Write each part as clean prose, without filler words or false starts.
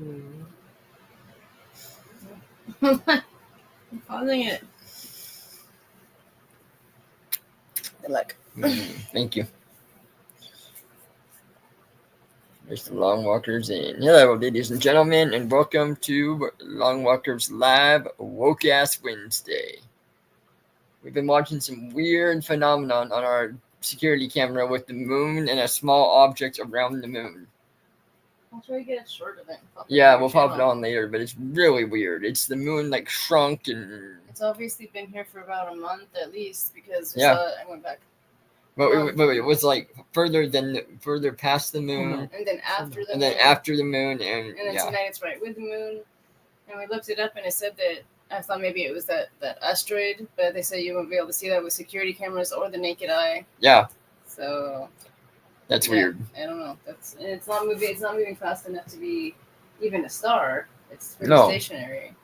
I'm pausing it. Good luck. Thank you. There's the LongWalker's in. Hello, ladies and gentlemen, and welcome to LongWalker's Live Woke-Ass Wednesday. We've been watching some weird phenomenon on our security camera with the moon and a small object around the moon. I'll try to get a short of it. Yeah, we'll pop it on later, but it's really weird. It's the moon like shrunk and... It's obviously been here for about a month at least because Yeah. I went back. But it was like further past the moon, and then after the and moon, then after the moon, and then yeah. tonight it's right with the moon. And we looked it up, and it said that I thought maybe it was that asteroid, but they said you won't be able to see that with security cameras or the naked eye. Yeah. So that's weird. I don't know. It's not moving. It's not moving fast enough to be even a star. It's pretty stationary.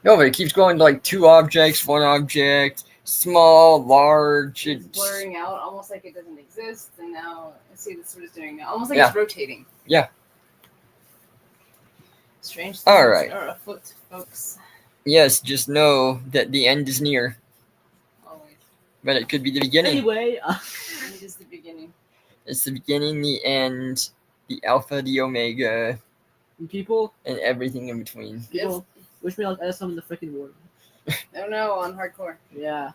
No, but it keeps going to like two objects, one object. Small, large. It's blurring out, almost like it doesn't exist. And now, see, that's what it's doing now. Almost like it's rotating. Yeah. Strange things All right. are afoot, folks. Yes, just know that the end is near. Always. But it could be the beginning. Anyway. It is the beginning. It's the beginning, the end, the alpha, the omega. People. And everything in between. People. Wish me luck. I summon the freaking warden. Oh no, on hardcore. Yeah.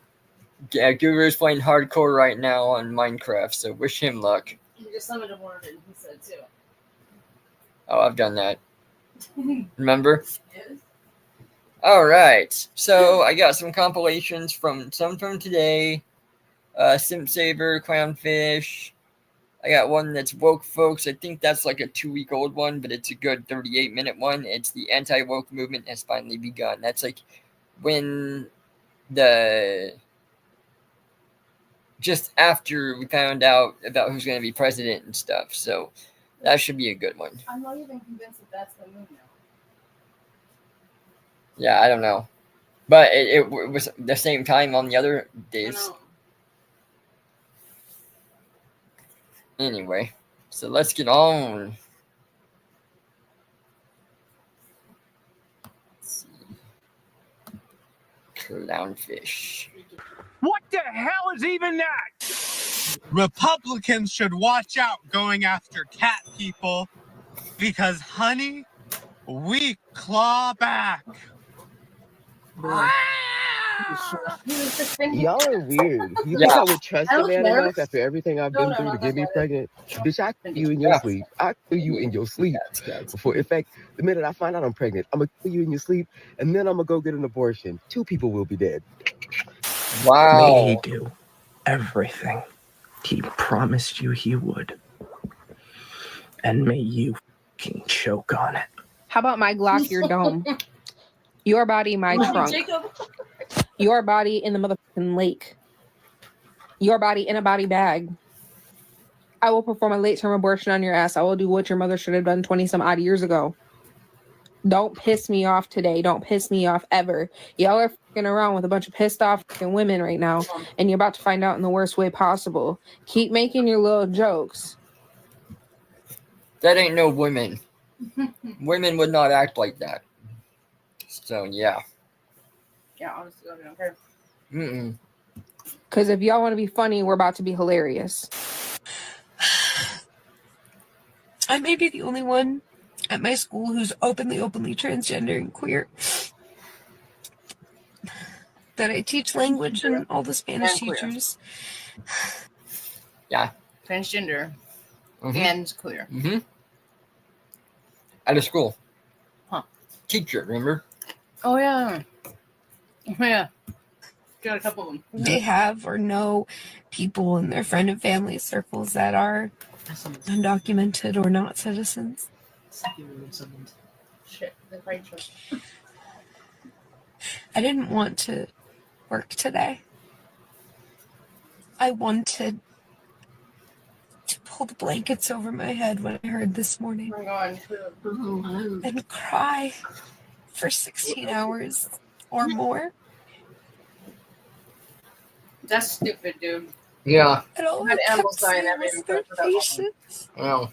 Yeah, Guru's playing hardcore right now on Minecraft, so wish him luck. He just summoned a warden, he said too. Oh, I've done that. Remember? Yes. Alright, so I got some compilations from today. Simp Saber, Clownfish. I got one that's Woke Folks. I think that's like a 2-week-old one, but it's a good 38-minute one. It's the anti-woke movement has finally begun. That's like when just after we found out about who's going to be president and stuff. So that should be a good one. I'm not even convinced that that's the moon now. Yeah, I don't know. But it was the same time on the other days. Anyway, so let's get on. Let's see. Clownfish. What the hell is even that? Republicans should watch out going after cat people because, honey, we claw back. Y'all are weird. You think I would trust a man enough after everything I've been through to get me pregnant? Bitch, I kill you in your sleep. I kill you in your sleep. Before, in fact, the minute I find out I'm pregnant, I'm going to kill you in your sleep, and then I'm going to go get an abortion. 2 people will be dead. Wow. May he do everything he promised you he would. And may you fucking choke on it. How about my Glock, your dome? Your body, my trunk. Your body in the motherfucking lake. Your body in a body bag. I will perform a late-term abortion on your ass. I will do what your mother should have done 20-some odd years ago. Don't piss me off today. Don't piss me off ever. Y'all are fucking around with a bunch of pissed off fucking women right now, and you're about to find out in the worst way possible. Keep making your little jokes. That ain't no women. Women would not act like that. So, yeah. Yeah, honestly, I don't care. Because if y'all want to be funny, we're about to be hilarious. I may be the only one at my school who's openly transgender and queer. That I teach language and all the Spanish teachers. Yeah. Transgender and queer. At a school. Huh. Teacher, remember? Oh, yeah. Yeah. Got a couple of them. They have or know people in their friend and family circles that are undocumented or not citizens. Shit, they're quite true. I didn't want to work today. I wanted to pull the blankets over my head when I heard this morning. Oh my God. And cry for 16 hours or more. That's stupid, dude. Yeah. And all I had animals die and was everything. their patience. Well.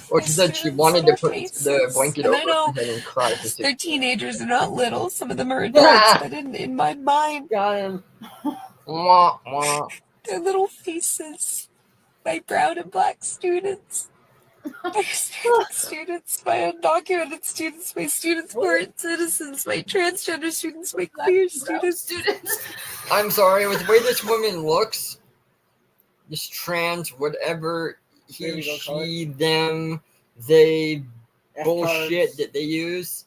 Or she said she wanted to put the blanket And over I know her head and cry for 6 they're teenagers, they're not little. Some of them are Ah! adults, but in my mind, Got him. Mwah, mwah. their little faces, my brown and black students, my Hispanic students, my undocumented students, my students who aren't citizens, my transgender students, my queer students. I'm sorry, with the way this woman looks, this trans, whatever he, she, them, they bullshit that they use,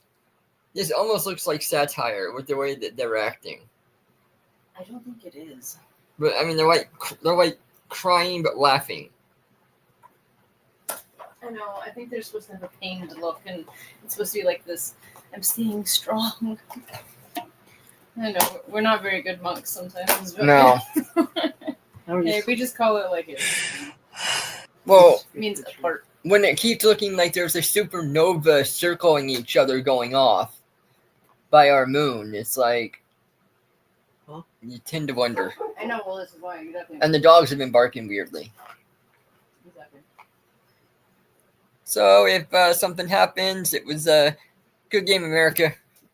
this almost looks like satire with the way that they're acting. I don't think it is. But I mean, they're like crying but laughing. I know. I think they're supposed to have a pained look, and it's supposed to be like this. I'm staying strong. I know we're not very good monks sometimes. But No. Hey, we just call it like it is. Well, It means apart. when it keeps looking like there's a supernova circling each other going off by our moon, it's like you tend to wonder. I know. Well, this is why you definitely. And the dogs have been barking weirdly. Exactly. So if something happens, it was a good game, America.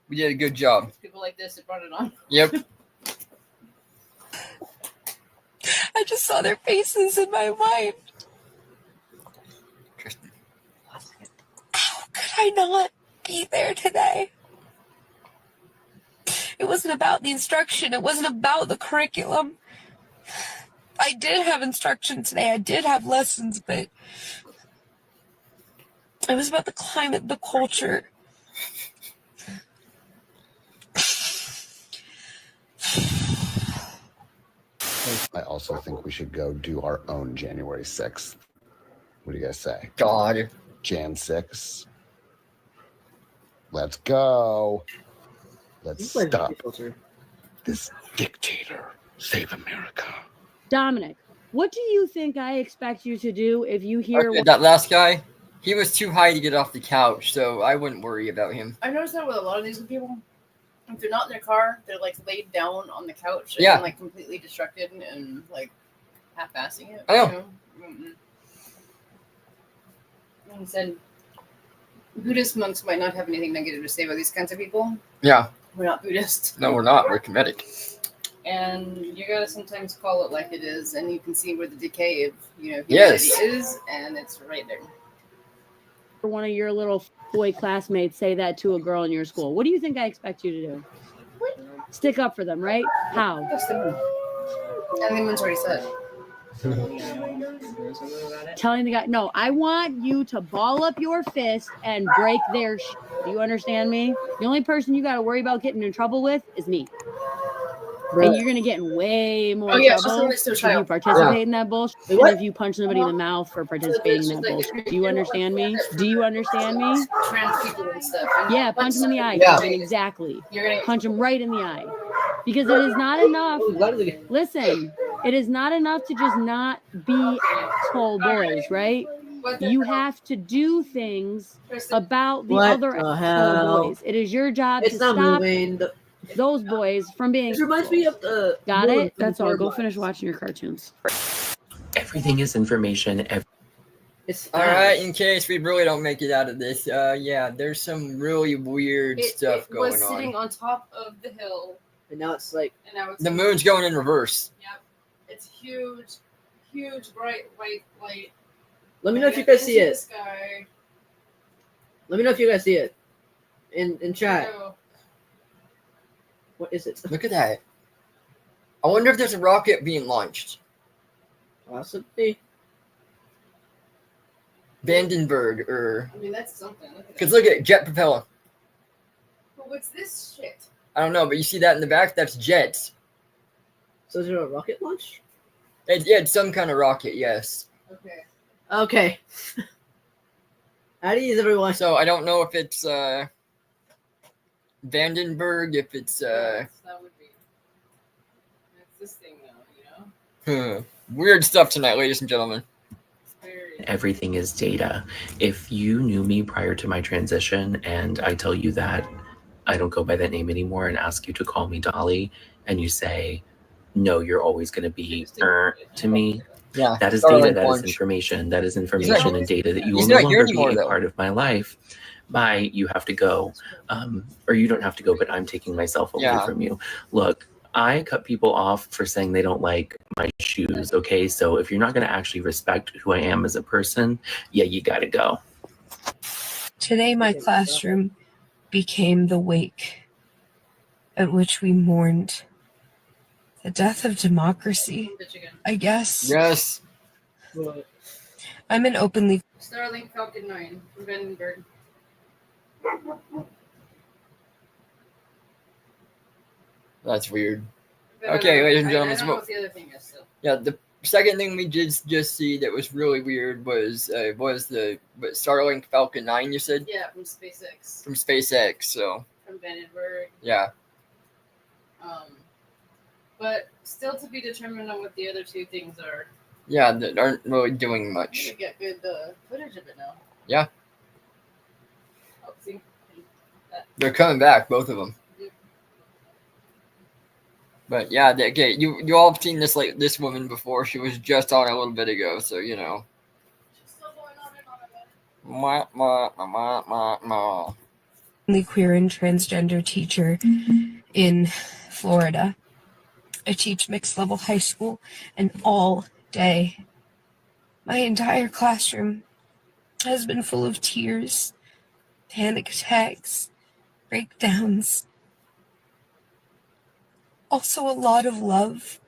We did a good job. People like this that brought it on. Yep. I just saw their faces in my mind. Tristan. How could I not be there today? It wasn't about the instruction. It wasn't about the curriculum. I did have instruction today. I did have lessons, but it was about the climate, the culture. I also think we should go do our own January 6th. What do you guys say? God. Jan 6. Let's go. Let's stop this dictator. Save America. Dominic, what do you think I expect you to do if you hear Okay, that last guy, he was too high to get off the couch, so I wouldn't worry about him. I noticed that with a lot of these people. If they're not in their car, they're like laid down on the couch and Yeah. like completely distracted and like half-assing it. I know. You know? And he said Buddhist monks might not have anything negative to say about these kinds of people. Yeah. We're not Buddhist. No, we're not. We're Kemetic. And you gotta sometimes call it like it is, and you can see where the decay of humanity Yes. is, and it's right there. one of your little boy classmates say that to a girl in your school? What do you think I expect you to do? Stick up for them, right? How? And the woman's already said. Telling the guy, no, I want you to ball up your fist and break their shit. Do you understand me? The only person you got to worry about getting in trouble with is me. And you're gonna get in way more trouble if you participate in that bullshit than if you punch somebody in the mouth for participating in that bullshit. Do you understand me? Do you understand me? Trans people and stuff. Yeah, punch them in the eye. Yeah. Exactly. Punch them right in the eye. Because it is not enough. Listen, it is not enough to just not be asshole boys, right? You have to do things about the other asshole boys. It is your job to stop those boys from being. This reminds me of the. Got it? That's all. Go finish watching your cartoons. Everything is information. It's All right, in case we really don't make it out of this, yeah, there's some really weird stuff going was sitting on. on top of the hill, And now it's like. and now it's The moon's going in reverse. Yep, it's huge, huge bright white light. Let me know if you guys see into the it. sky. Let me know if you guys see it. In chat. So, What is it? Look at that. I wonder if there's a rocket being launched. Possibly. Vandenberg, or I mean, that's something. because look at jet propeller. But what's this shit? I don't know, but you see that in the back? That's jets. So is there a rocket launch? Yeah, it's some kind of rocket. Yes. Okay. Okay. At ease, everyone. So I don't know if it's Vandenberg, if it's That would be. That's this thing, though. You know. weird stuff tonight, ladies and gentlemen. Everything is data. If you knew me prior to my transition and I tell you that I don't go by that name anymore and ask you to call me Dolly, and you say, no, you're always going to be to me, Yeah. That is Starling data, that is Orange. information, that is He's information not- and data that you will he's no not here longer be anymore, a though. part of my life by you have to go. Or you don't have to go, but I'm taking myself away Yeah. from you. Look, I cut people off for saying they don't like my shoes, okay? So if you're not going to actually respect who I am as a person, yeah, you got to go. Today, my classroom became the wake at which we mourned the death of democracy, I guess. Yes. I'm an openly Starling Falcon 9 from Vandenberg. That's weird. But Okay, ladies and I gentlemen. don't know what the other thing is still. Yeah, the second thing we did just see that was really weird was the Starlink Falcon 9, you said? Yeah, from SpaceX. From SpaceX, so. From Vandenberg. Yeah. But still to be determined on what the other two things are. Yeah, that aren't really doing much. You get good footage of it now. Yeah. Oh, see? They're coming back, both of them. Yep. But yeah, okay, you all have seen this woman before. She was just on a little bit ago, so you know. only queer and transgender teacher in Florida. I teach mixed level high school, and all day, my entire classroom has been full of tears, panic attacks, breakdowns. Also, a lot of love,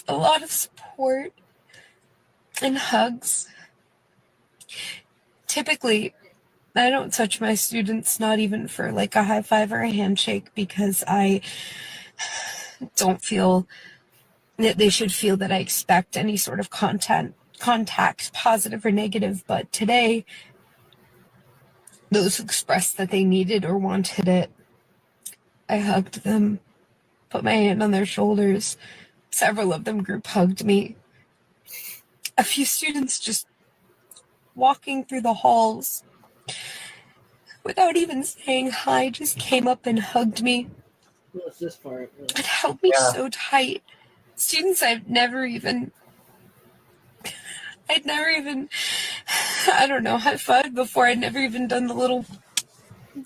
a lot of support, and hugs. Typically, I don't touch my students, not even for like a high five or a handshake, because I don't feel that they should feel that I expect any sort of contact, positive or negative. But today, those who expressed that they needed or wanted it, I hugged them, put my hand on their shoulders. Several of them group hugged me. A few students just walking through the halls without even saying hi just came up and hugged me. What's this part? It held me so tight. Students I'd never even, I don't know, high-fived before. I'd never even done the little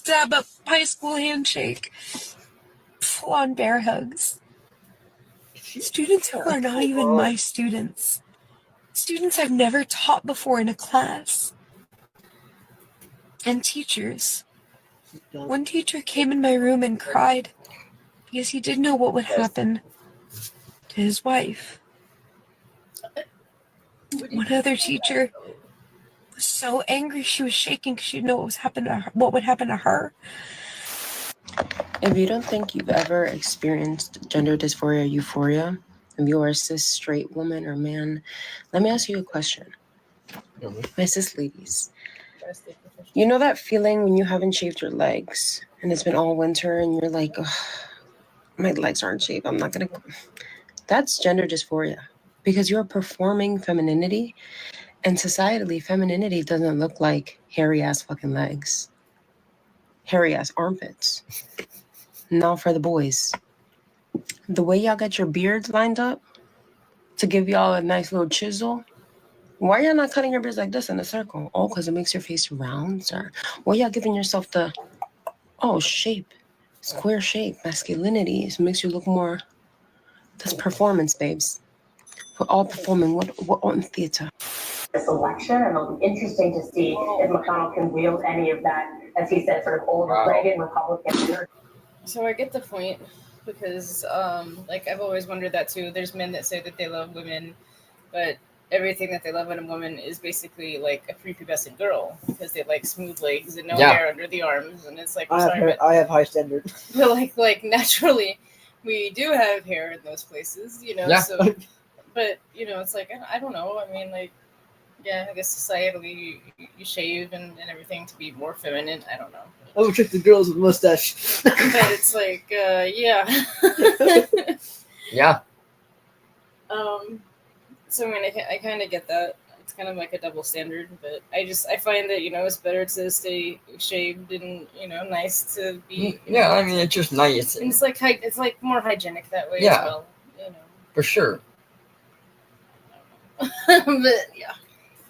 dab up high school handshake. Full-on bear hugs. Students who are not even my students. Students I've never taught before in a class. And teachers. One teacher came in my room and cried because he didn't know what would happen to his wife. One other teacher was so angry she was shaking because she didn't know what would happen to her. If you don't think you've ever experienced gender dysphoria, euphoria, if you are a cis straight woman or man, let me ask you a question. My cis ladies, you know that feeling when you haven't shaved your legs and it's been all winter and you're like, my legs aren't shaved, I'm not gonna. That's gender dysphoria because you're performing femininity, and societally, femininity doesn't look like hairy ass fucking legs, hairy ass armpits. Now for the boys, the way y'all got your beards lined up to give y'all a nice little chisel. Why y'all not cutting your beards like this in a circle? Oh, because it makes your face round, sir. Why y'all giving yourself the shape, square shape, masculinity? It makes you look more. That's performance, babes. We're all performing. What on theater? This election, and it'll be interesting to see if McConnell can wield any of that, as he said, sort of old Reagan Republican. So I get the point because, I've always wondered that too. There's men that say that they love women, but everything that they love in a woman is basically like a prepubescent girl because they like smooth legs and no hair under the arms, and it's like I have high standards. But like naturally, we do have hair in those places, you know. Yeah. So, but you know, it's like I don't know. I mean, like, yeah, I guess societally you shave and everything to be more feminine. I don't know. I would trick the girls with mustache. But it's like, yeah. Yeah. So I mean, I kind of get that. It's kind of like a double standard, but I find that, you know, it's better to stay shaved and, you know, nice to be. Yeah, I mean, it's just nice. And it's like more hygienic that way as well, you know. For sure. But yeah.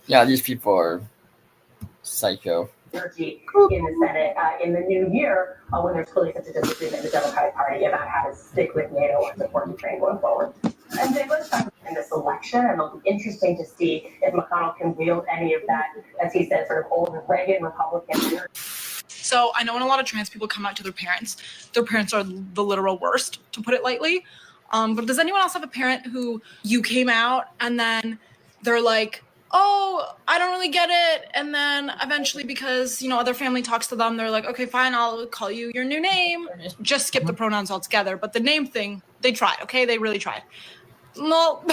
Yeah, these people are psycho. Energy in the Senate in the new year when there's clearly such a disagreement in the Democratic Party about how to stick with NATO or support Ukraine going forward. And they let's talk in this election, and it'll be interesting to see if McConnell can wield any of that, as he said, sort of old Reagan Republican. So I know when a lot of trans people come out to their parents are the literal worst, to put it lightly. But does anyone else have a parent who you came out and then they're like, oh, I don't really get it. And then eventually, because, other family talks to them, they're like, okay, fine, I'll call you your new name. Just skip the pronouns altogether. But the name thing, they tried, okay? They really tried. Well,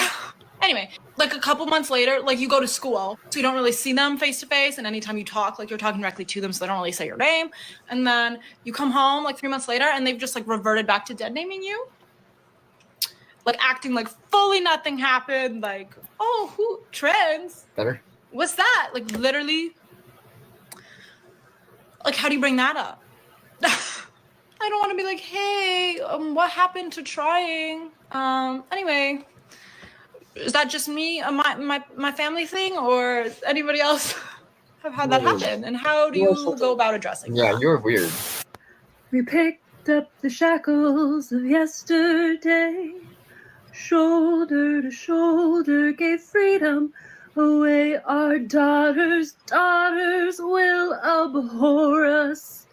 anyway, like a couple months later, like you go to school, so you don't really see them face to face. And anytime you talk, like you're talking directly to them, so they don't really say your name. And then you come home like 3 months later and they've just like reverted back to dead naming you. Like acting like fully nothing happened. Like, oh, who trans? Better. What's that? Like literally. Like, how do you bring that up? I don't want to be like, hey, what happened to trying? Anyway, is that just me, my family thing, or anybody else have had that happen? And how do you go about addressing that? Yeah, you're weird. We picked up the shackles of yesterday. Shoulder to shoulder gave freedom away. Our daughters will abhor us,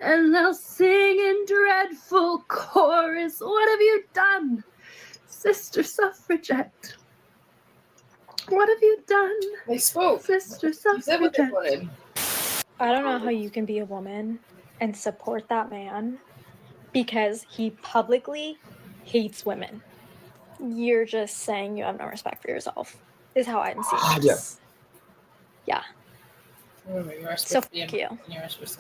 and they'll sing in dreadful chorus. What have you done, Sister Suffragette? What have you done? They spoke. Sister Suffragette. I don't know how you can be a woman and support that man because he publicly hates women. You're just saying you have no respect for yourself, is how I'm seeing this. Yeah. So fuck you.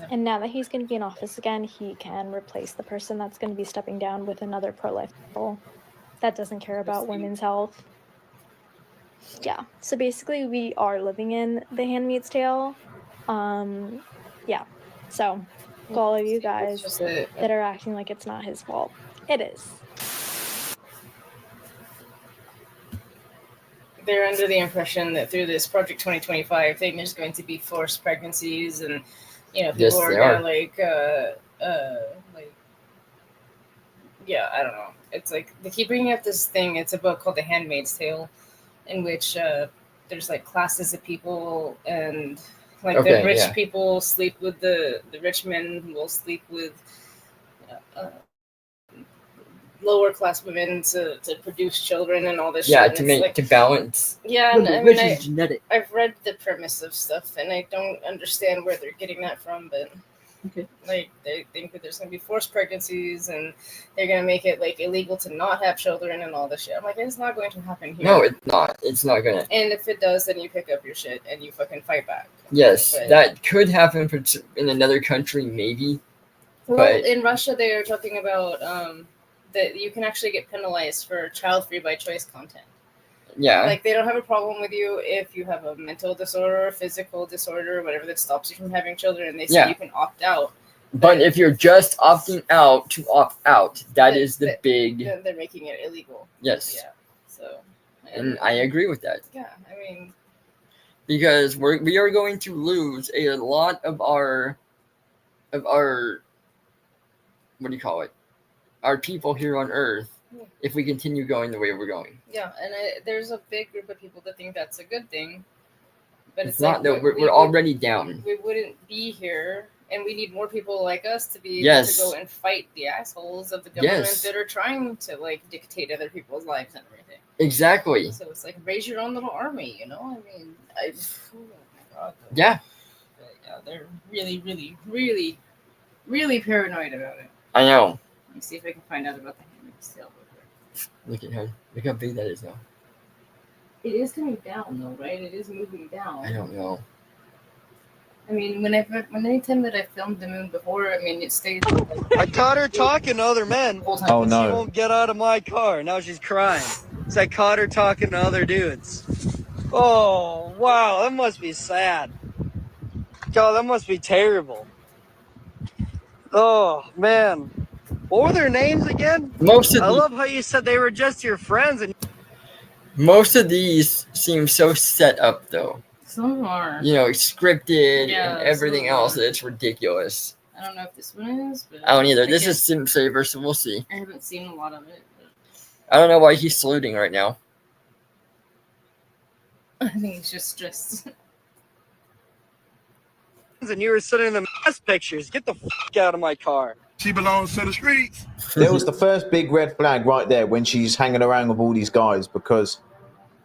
And now that he's going to be in office again, he can replace the person that's going to be stepping down with another pro-life people that doesn't care about women's health. Yeah. So basically, we are living in The Handmaid's Tale. Yeah. So, to all of you guys that are acting like it's not his fault, it is. They're under the impression that through this Project 2025 thing, there's going to be forced pregnancies, and people are gonna I don't know. It's like they keep bringing up this thing. It's a book called The Handmaid's Tale, in which there's like classes of people, and the rich people sleep with the rich men who will sleep with lower class women to produce children and all this shit. Yeah, to balance. Yeah, and I've read the premise of stuff, and I don't understand where they're getting that from, but they think that there's gonna be forced pregnancies, and they're gonna make it like illegal to not have children and all this shit. I'm like, it's not going to happen here. No, it's not. It's not gonna. And if it does, then you pick up your shit and you fucking fight back. Yes, that could happen in another country, maybe. Well, but in Russia, they are talking about that you can actually get penalized for child-free by choice content. Yeah. Like, they don't have a problem with you if you have a mental disorder, or physical disorder, whatever that stops you from having children, and they say you can opt out. But if you're just opting out to opt out, that is the big... They're making it illegal. Yes. Yeah. So... And I agree with that. Yeah, I mean... Because we are going to lose a lot of our... What do you call it? Our people here on Earth, if we continue going the way we're going. Yeah, and there's a big group of people that think that's a good thing, but it's not. Like, we're already down. We wouldn't be here, and we need more people like us to be able to go and fight the assholes of the government that are trying to like dictate other people's lives and everything. Exactly. So it's like raise your own little army, you know? I mean, oh my god. Yeah. But yeah, they're really, really, really, really paranoid about it. I know. Let me see if I can find out about the Handmaid's Tale. Look at her. Look how big that is now. It is coming down, though, right? It is moving down. I don't know. I mean, anytime that I filmed the moon before, I mean, it stays. I caught her talking to other men. Oh, no. She won't get out of my car. Now she's crying. So I caught her talking to other dudes. Oh, wow. That must be sad. God, that must be terrible. Oh, man. What were their names again? Most of I love how you said they were just your friends. And Most of these seem so set up, though. Some are. You know, scripted Yeah, and everything some else. are. It's ridiculous. I don't know if this one is, but I don't either. I This is guess- Sim Saver, so we'll see. I haven't seen a lot of it. I don't know why he's saluting right now. I think he's just stressed. And you were sitting in the mess pictures. Get the fuck out of my car. She belongs to the streets. There was the first big red flag right there when she's hanging around with all these guys, because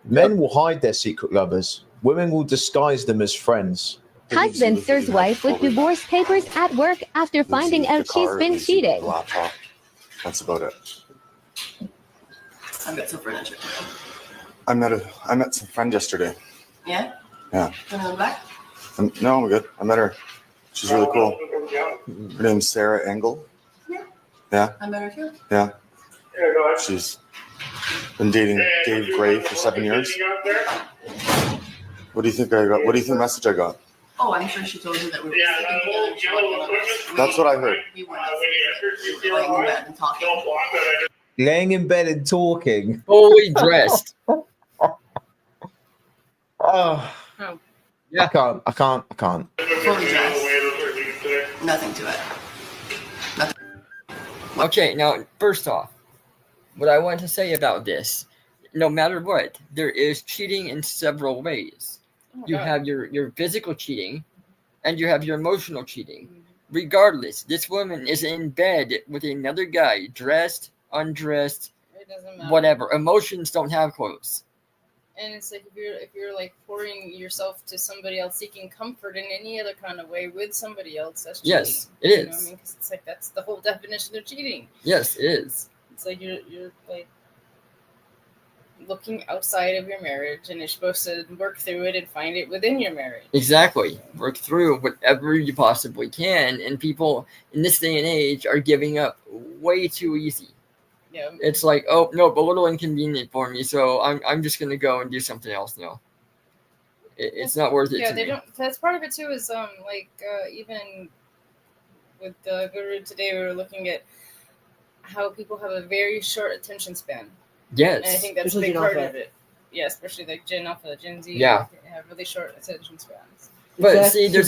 men will hide their secret lovers. Women will disguise them as friends. Husband serves wife with divorce papers at work after finding out she's been cheating. Laptop. That's about it. I met some friend yesterday. I met some friend yesterday. Yeah? Yeah. Wanna go back? No, I'm good. I met her. She's really cool. Her name's Sarah Engel. Yeah. Yeah. I met her too. Yeah. She's been dating Dave Gray for 7 years. What do you think I got? What do you think message I got? Oh, I'm sure she told you that we were sleeping together. That's what I heard. We were laying in bed and talking. Laying in bed and talking. Fully dressed. Oh. Yeah. I can't. Fully dressed. Nothing to it. Okay, now, first off, what I want to say about this, no matter what, there is cheating in several ways. You have your physical cheating, and you have your emotional cheating. Regardless, this woman is in bed with another guy, dressed, undressed, It doesn't matter. whatever. Emotions don't have clothes. And it's like if you're like pouring yourself to somebody else, seeking comfort in any other kind of way with somebody else, that's cheating. Yes, it You know what is. I mean, because it's like that's the whole definition of cheating. Yes, it is. It's like you're like looking outside of your marriage, and you're supposed to work through it and find it within your marriage. Exactly. Work through whatever you possibly can, and people in this day and age are giving up way too easy. Yeah. It's like, oh no, a little inconvenient for me, so I'm just gonna go and do something else now. It's not worth it. Yeah, to they me. don't. That's part of it too. Is even with the Guru today, we were looking at how people have a very short attention span. Yes. And I think that's a Especially big Gen part Alpha. of it. Yeah, especially like Gen Alpha, Gen Z. Yeah. They have really short attention spans. But see, there's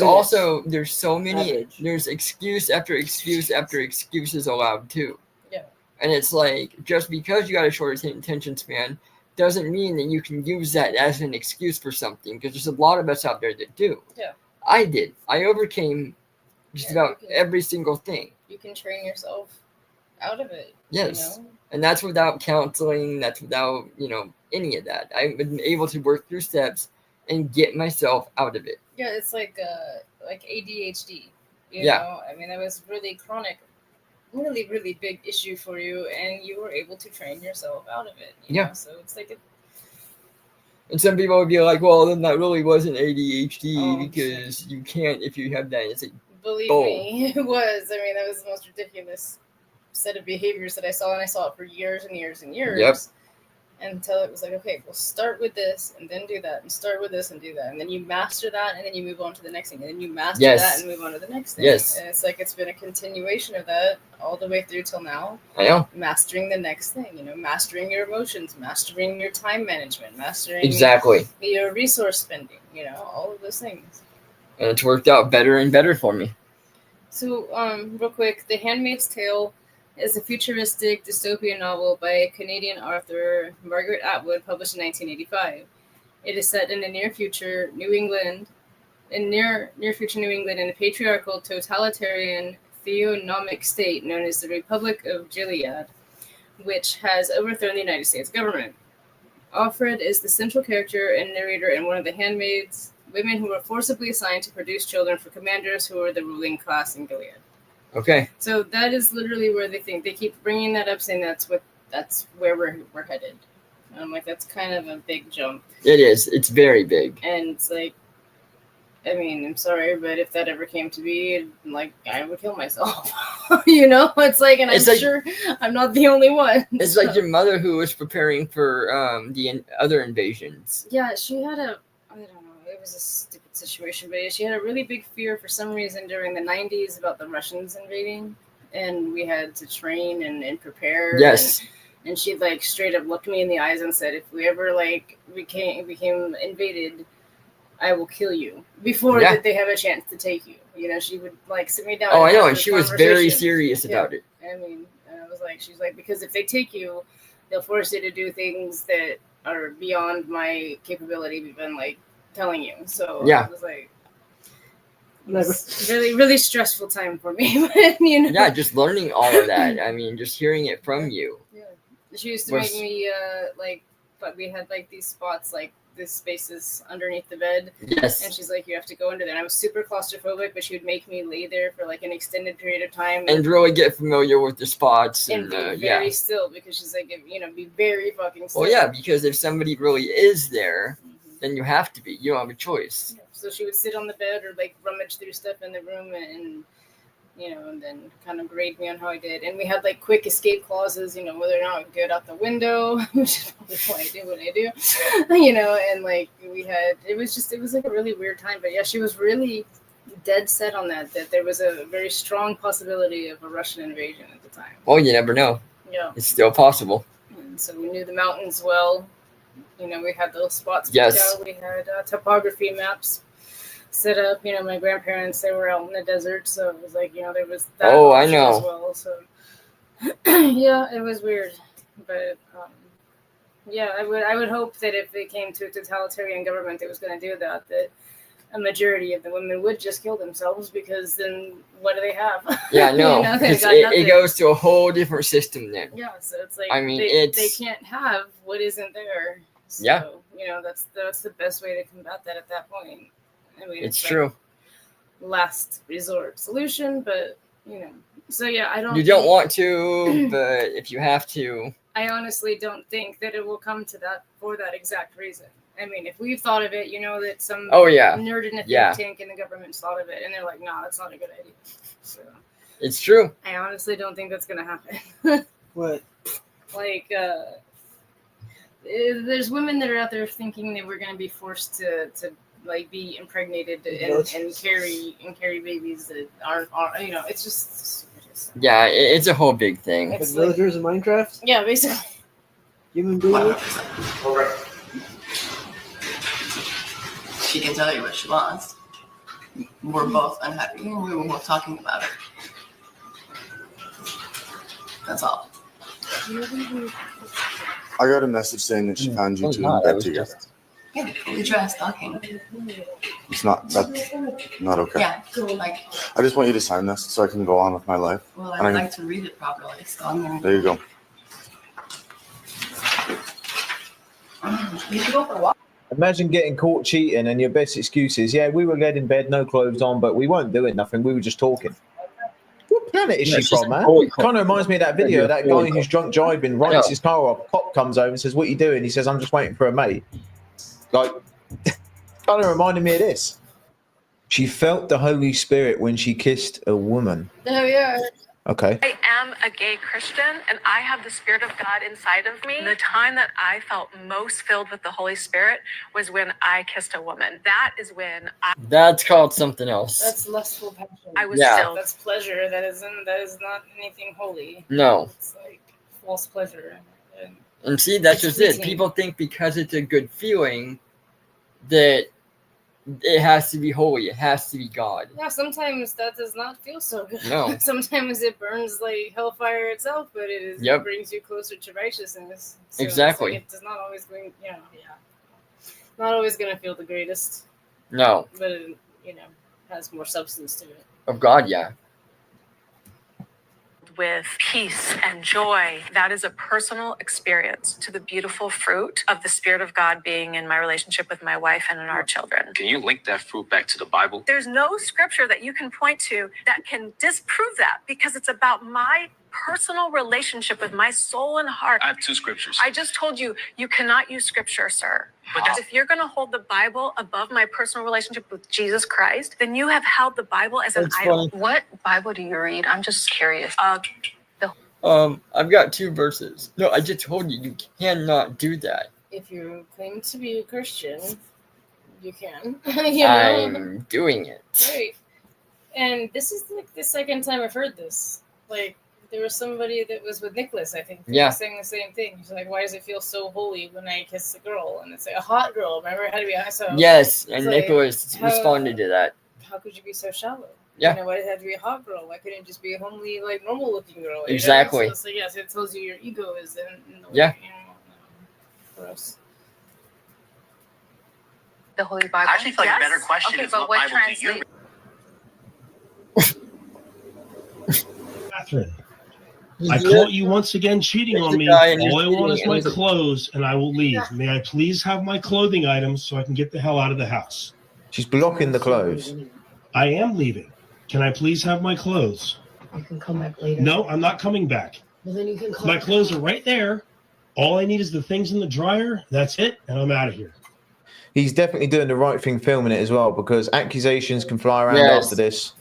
so many, Average. there's excuse after excuse after excuses allowed too. Yeah. And it's like, just because you got a short attention span doesn't mean that you can use that as an excuse for something, because there's a lot of us out there that do. Yeah. I did. I overcame just about every single thing. You can train yourself out of it. Yes. You know? And that's without counseling, that's without, any of that. I've been able to work through steps and get myself out of it. Yeah, it's like ADHD. You Yeah. know, I mean, that was really chronic, really, really big issue for you, and you were able to train yourself out of it. You Yeah. know? So it's like And some people would be like, well, then that really wasn't ADHD Oh, because you can't if you have that. It's like, believe bull. me, it was. I mean, that was the most ridiculous set of behaviors that I saw, and I saw it for years and years and years. Yep. Until it was like, okay, we'll start with this and then do that, and start with this and do that, and then you master that, and then you move on to the next thing, and then you master Yes. that and move on to the next thing. Yes. And it's like it's been a continuation of that all the way through till now. I know. Mastering the next thing, mastering your emotions, mastering your time management, mastering Exactly. your resource spending, all of those things. And it's worked out better and better for me. So, real quick, The Handmaid's Tale is a futuristic dystopian novel by Canadian author Margaret Atwood, published in 1985. It is set in a near future New England, in near future New England, in a patriarchal, totalitarian, theonomic state known as the Republic of Gilead, which has overthrown the United States government. Alfred is the central character and narrator and one of the handmaids, women who were forcibly assigned to produce children for commanders who were the ruling class in Gilead. Okay. So that is literally where they think. They keep bringing that up, saying that's where we're headed. And I'm like, that's kind of a big jump. It is. It's very big. And it's like, I mean, I'm sorry, but if that ever came to be, like, I would kill myself. It's like, and It's I'm like- sure I'm not the only one. It's like your mother who was preparing for the other invasions. Yeah, she had I don't know, it was a stupid situation, but she had a really big fear for some reason during the 90s about the Russians invading, and we had to train and prepare. Yes. And she like straight up looked me in the eyes and said, if we ever like became invaded, I will kill you before that they have a chance to take you. You know, she would like sit me down. Oh, and I know, have and this she was very conversation. serious about it. I mean, and I was like, she's like, because if they take you, they'll force you to do things that are beyond my capability of even like telling you. So Yeah. I was like, it's really, really stressful time for me. But, you know, Yeah, just learning all of that. I mean, just hearing it from you. Yeah. She used to make me like, but we had like these spots like this spaces underneath the bed. Yes. And she's like, you have to go into there. And I was super claustrophobic, but she would make me lay there for like an extended period of time And really get familiar with the spots. and And, be very still, because she's like, you know, be very fucking still. Well, yeah, because if somebody really is there, then you have to be. You don't have a choice. So she would sit on the bed or like rummage through stuff in the room and you know, and then kind of grade me on how I did. And we had like quick escape clauses, you know, whether or not I would get out the window, which is probably why I do what I do, you know, and like we had, it was like a really weird time. But yeah, she was really dead set on that there was a very strong possibility of a Russian invasion at the time. Well, you never know. Yeah. It's still possible. And so we knew the mountains well. You know, we had those spots. Yes. We had topography maps set up. You know, my grandparents, they were out in the desert, so it was like, you know, there was that I option know. as well. So yeah, it was weird, but yeah, I would hope that if it came to a totalitarian government that was going to do that a majority of the women would just kill themselves, because then what do they have? Yeah, no. You know, they've got it nothing. goes to a whole different system then. Yeah, so it's like, I mean, they can't have what isn't there. So, Yeah. you know, that's the best way to combat that at that point. I mean, It's like true. last resort solution, but you know, so yeah, I don't. You don't want to, but if you have to. I honestly don't think that it will come to that for that exact reason. I mean, if we've thought of it, you know, that some nerd in a think tank in the government's thought of it, and they're like, "No, that's not a good idea." So It's true. I honestly don't think that's going to happen. What? Like, there's women that are out there thinking that we're going to be forced to like be impregnated and carry babies that aren't you know, it's just Yeah, it's a whole big thing. Like villagers in Minecraft? Yeah, basically. Human beings? She can tell you what she wants. We're both unhappy. We were both talking about it. That's all. I got a message saying that she found you two in bed together. Yeah, fully dressed, talking. That's not okay. Yeah, like, I just want you to sign this so I can go on with my life. well, And I'd like to read it properly, so I'm gonna. There you go. You should go for a walk. Imagine getting caught cheating and your best excuse is, yeah, we were laid in bed, no clothes on, but we weren't doing nothing. We were just talking. What planet is she from, man? Kind of reminds me of that video, that guy who's drunk driving, writes his car off, cop comes over and says, what are you doing? He says, I'm just waiting for a mate. Like, kind of reminded me of this. She felt the Holy Spirit when she kissed a woman. Oh yeah. Okay. I am a gay Christian and I have the Spirit of God inside of me. The time that I felt most filled with the Holy Spirit was when I kissed a woman. That is when That's called something else. That's lustful passion. I was filled. That's pleasure. That is not anything holy. No. It's like false pleasure. And see, that's just it. fleeting. People think because it's a good feeling that it has to be holy. It has to be God. Yeah, sometimes that does not feel so good. No. Sometimes it burns like hellfire itself, but it brings you closer to righteousness. So Exactly. It's does not always going, not always going to feel the greatest. No. But it, has more substance to it. Of God, yeah. with peace and joy. That is a personal experience to the beautiful fruit of the Spirit of God being in my relationship with my wife and in our children. Can you link that fruit back to the Bible? There's no scripture that you can point to that can disprove that, because it's about my personal relationship with my soul and heart. I have two scriptures. I just told you, you cannot use scripture, sir. But Because if you're going to hold the Bible above my personal relationship with Jesus Christ, then you have held the Bible as an That's idol. funny. What Bible do you read? I'm just curious. I've got 2 verses. No, I just told you cannot do that. If you claim to be a Christian, you can. I'm doing it. Right. And this is like the second time I've heard this. Like, There was somebody that was with Nicholas, I think. Yeah. Was saying the same thing. He's like, "Why does it feel so holy when I kiss a girl?" And it's like a hot girl. Remember, it had to be hot. So Yes, it's and like, Nicholas responded to that. How could you be so shallow? Yeah. You know, why did it have to be a hot girl? Why couldn't it just be a homely, like normal looking girl? Exactly. You know? So yes, it tells you your ego is in the way. Yeah. You know, gross. The Holy Bible. I actually feel like a better question Okay, is but what what Bible do you translate? Catherine, I caught you once again cheating on me. All I want is my clothes, and I will leave. May I please have my clothing items so I can get the hell out of the house? She's blocking the clothes. I am leaving. Can I please have my clothes? You can come back later. No, I'm not coming back. Well, then you can call My the clothes cops. are right there. All I need is the things in the dryer. That's it, and I'm out of here. He's definitely doing the right thing filming it as well, because accusations can fly around Yes. after this.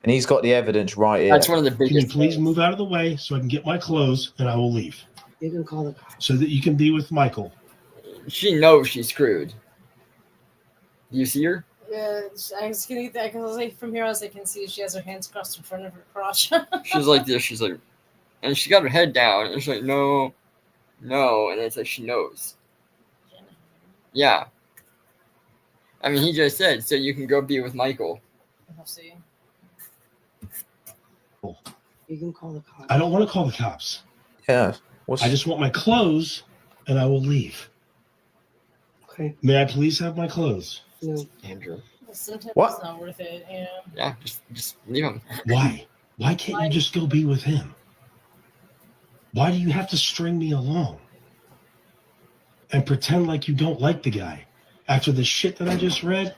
And he's got the evidence right here. That's one of the biggest. Can you please move out of the way so I can get my clothes and I will leave? You can call the cops. So that you can be with Michael. She knows she's screwed. Do you see her? Yeah, I was gonna get that because like from here as I can see, she has her hands crossed in front of her crotch. She's like this. She's like, and she got her head down. And she's like, no, and it's like she knows. Yeah. I mean, he just said, so you can go be with Michael. I'll see. You can call the cops. I don't want to call the cops. Yeah. I just want my clothes and I will leave. Okay. May I please have my clothes? No. Andrew. Sometimes What? it's not worth it. You know. Yeah, just leave him. Why? Why can't you just go be with him? Why do you have to string me along and pretend like you don't like the guy after the shit that I just read?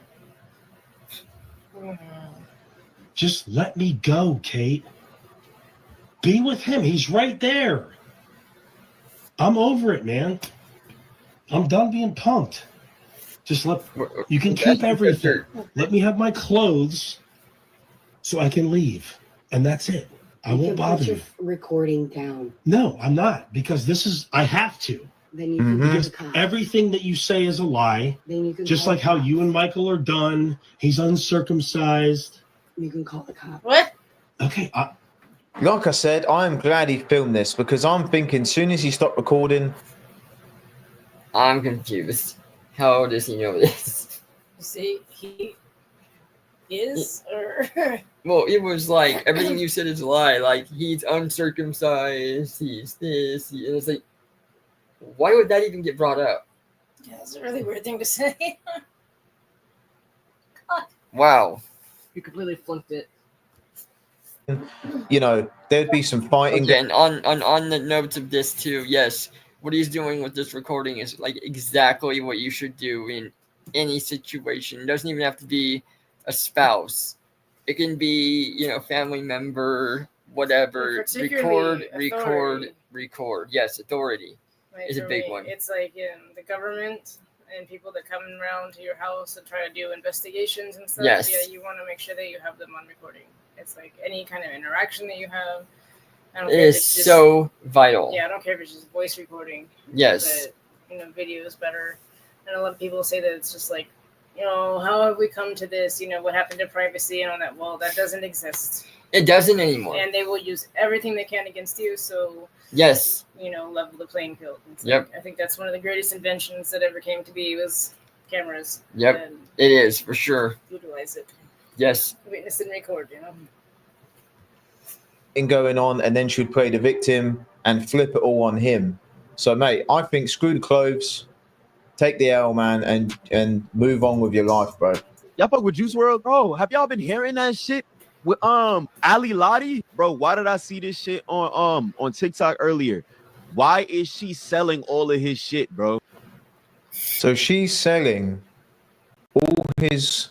Just let me go, Kate. Be with him. He's right there. I'm over it, man. I'm done being punked. Just you can keep everything. Let me have my clothes so I can leave. And that's it. I You won't can bother put your you. recording down. No, I'm not, because I have to. Then you can Because call the cops. everything that you say is a lie. Then you can Just call like the how cops. you and Michael are done. He's uncircumcised. You can call the cops. What? Okay. Like I said, I am glad he filmed this because I'm thinking as soon as he stopped recording. I'm confused. How does he know this? You see, he is or Well, it was like everything you said is a lie. Like he's uncircumcised. He's this. And it's like, why would that even get brought up? yeah, it's a really weird thing to say. Wow. You completely flunked it. You know, there'd be some fighting. Again, on the notes of this too, yes, what he's doing with this recording is like exactly what you should do in any situation. It doesn't even have to be a spouse. It can be, family member, whatever. Particularly Record. Yes, authority Like, is a for big me, one. It's like the government and people that come around to your house and try to do investigations and stuff. Yes. Yeah, you want to make sure that you have them on recording. It's like any kind of interaction that you have. I don't It care if is it's just, so vital. Yeah, I don't care if it's just voice recording. Yes. But, video is better. And a lot of people say that it's just like, how have we come to this? What happened to privacy and all that? Well, that doesn't exist. It doesn't anymore. And they will use everything they can against you. So, Yes. level the playing field. It's Yep. like, I think that's one of the greatest inventions that ever came to be was cameras. Yep. And It is for sure. utilize it. Yes. Witness and record, Going on, and then she'd play the victim and flip it all on him. So, mate, I think screw the clothes, take the L, man, and move on with your life, bro. Y'all fuck with Juice WRLD, bro. Have y'all been hearing that shit with Ali Lottie, bro? Why did I see this shit on TikTok earlier? Why is she selling all of his shit, bro? So she's selling all his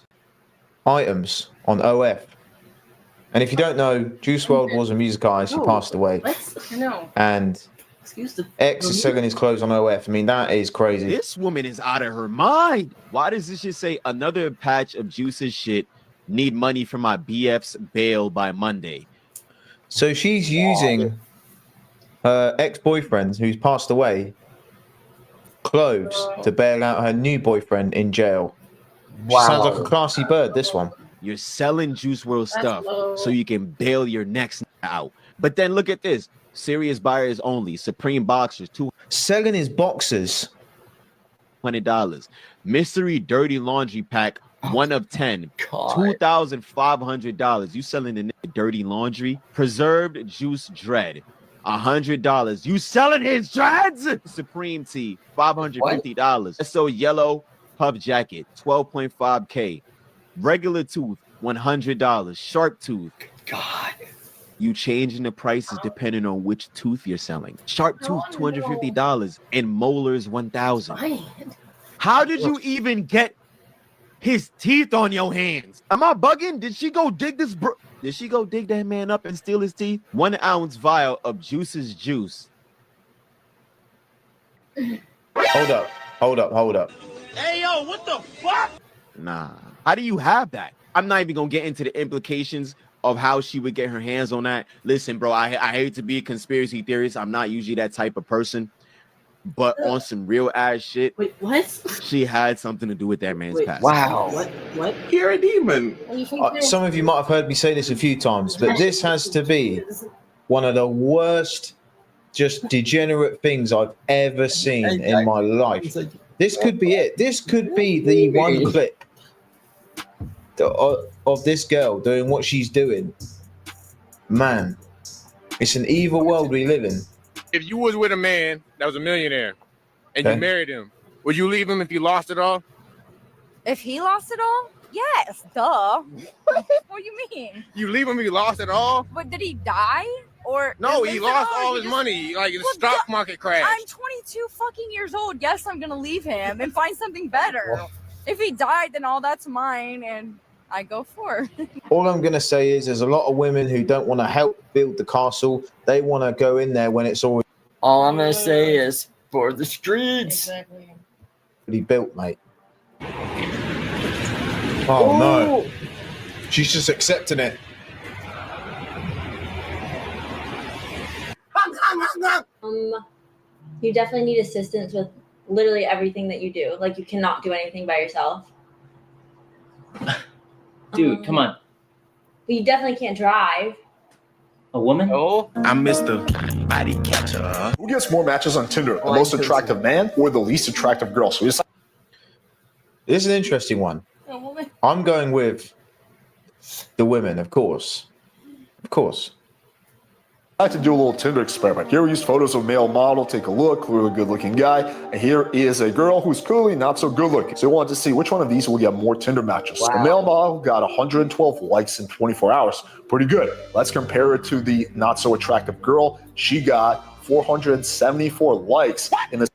items on OF. And if you don't know, Juice WRLD was a music artist. He passed away. I know. And Excuse the X is selling his clothes on OF. I mean, that is crazy. This woman is out of her mind. Why does this just say another patch of Juice's shit? Need money for my BF's bail by Monday. So she's using her ex-boyfriend, who's passed away, clothes to bail out her new boyfriend in jail. She sounds like a classy bird, this one. You're selling Juice WRLD stuff low. so you can bail your next out. But then look at this. Serious buyers only. Supreme boxers, selling his boxers. $200. Mystery dirty laundry pack, 1 of 10. God. $2,500. You selling the nigga dirty laundry? Preserved juice dread. $100. You selling his dreads? Supreme tee, $550. So yellow puff jacket, 12.5K. Regular tooth, $100. Sharp tooth. God. You changing the prices depending on which tooth you're selling. Sharp tooth, $250, and molars, $1,000. How did you even get his teeth on your hands? Am I bugging? Did she go dig this? Did she go dig that man up and steal his teeth? 1 ounce vial of Juice's juice. Hold up. Hey, yo, what the fuck? Nah. How do you have that? I'm not even gonna get into the implications of how she would get her hands on that. Listen, bro, I hate to be a conspiracy theorist. I'm not usually that type of person. But on some real ass shit, Wait, what? She had something to do with that man's past. Wow. What? You're a demon. Some of you might have heard me say this a few times, but this has to be one of the worst, just degenerate things I've ever seen in my life. This could be it. This could be the one clip of this girl doing what she's doing. Man, it's an evil world we live in. If you was with a man that was a millionaire and you married him, would you leave him if you lost it all? If he lost it all? Yes, duh. What do you mean? You leave him if you lost it all? But did he die? Or no, he lost all his money. Like the stock market crashed. I'm 22 fucking years old. Yes, I'm gonna leave him and find something better. If he died, then all that's mine and I go for it. All I'm going to say is there's a lot of women who don't want to help build the castle. They want to go in there when it's already... All I'm going to say is for the streets. Already built, mate. Oh, no. She's just accepting it. You definitely need assistance with literally everything that you do. Like, you cannot do anything by yourself. Dude, come on. But you definitely can't drive. A woman? Oh, I'm Mr. Body Catcher. Who gets more matches on Tinder? The most attractive man or the least attractive girl? So it's This is an interesting one. I'm going with the women, of course. Of course. I like to do a little Tinder experiment. Here we use photos of a male model, take a look, clearly a good looking guy. And here is a girl who's clearly not so good looking. So we wanted to see which one of these will get more Tinder matches. Wow. The male model got 112 likes in 24 hours. Pretty good. Let's compare it to the not so attractive girl. She got 474 likes in the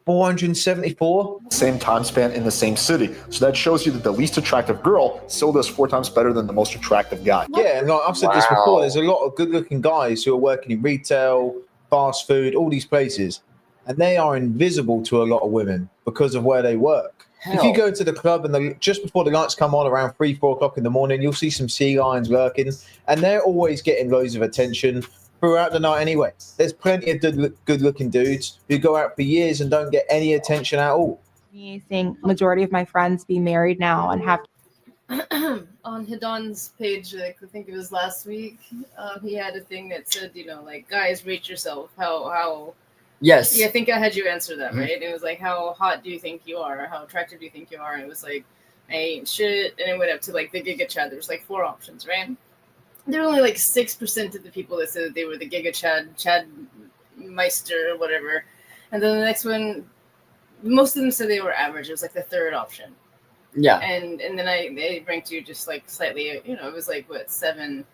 474? Same time span in the same city. So that shows you that the least attractive girl still does 4 times better than the most attractive guy. Yeah, and like I've said this before, there's a lot of good-looking guys who are working in retail, fast food, all these places, and they are invisible to a lot of women because of where they work. If you go to the club and just before the lights come on around 3, 4 o'clock in the morning, you'll see some sea lions lurking, and they're always getting loads of attention throughout the night anyway. There's plenty of good-looking dudes who go out for years and don't get any attention at all. Seeing majority of my friends be married now and have On Hidon's page, like I think it was last week, he had a thing that said, like, guys, rate yourself. How Yes. Yeah, I think I had you answer that, Mhm. right? It was like, how hot do you think you are? How attractive do you think you are? And it was like, I ain't shit. And it went up to like the Giga Chad. There was like 4 options, right? There were only like 6% of the people that said that they were the Giga Chad Meister or whatever. And then the next one, most of them said they were average. It was like the 3rd option. Yeah. And then they ranked you just like slightly, it was like what, 7,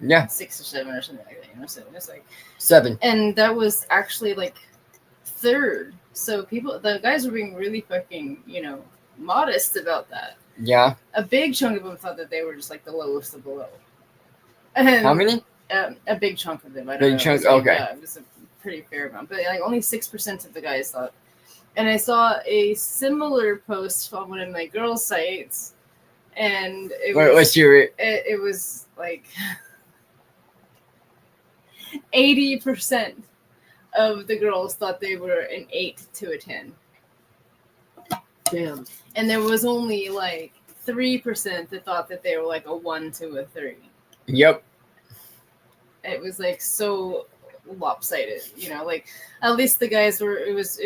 Yeah. 6 or 7 or something like that. So it's like 7. And that was actually like 3rd. So the guys were being really fucking, modest about that. Yeah. A big chunk of them thought that they were just like the lowest of the low. And, How many? A big chunk of them. I don't Big know. chunk, It was like, okay. Yeah, it was a pretty fair amount, but like only 6% of the guys thought. And I saw a similar post on one of my girls' sites, and Let's hear it. It was like 80% of the girls thought they were an 8 to a 10. Damn. And there was only like 3% that thought that they were like a 1 to a 3. Yep. it was like so lopsided, you know, like at least the guys were, it was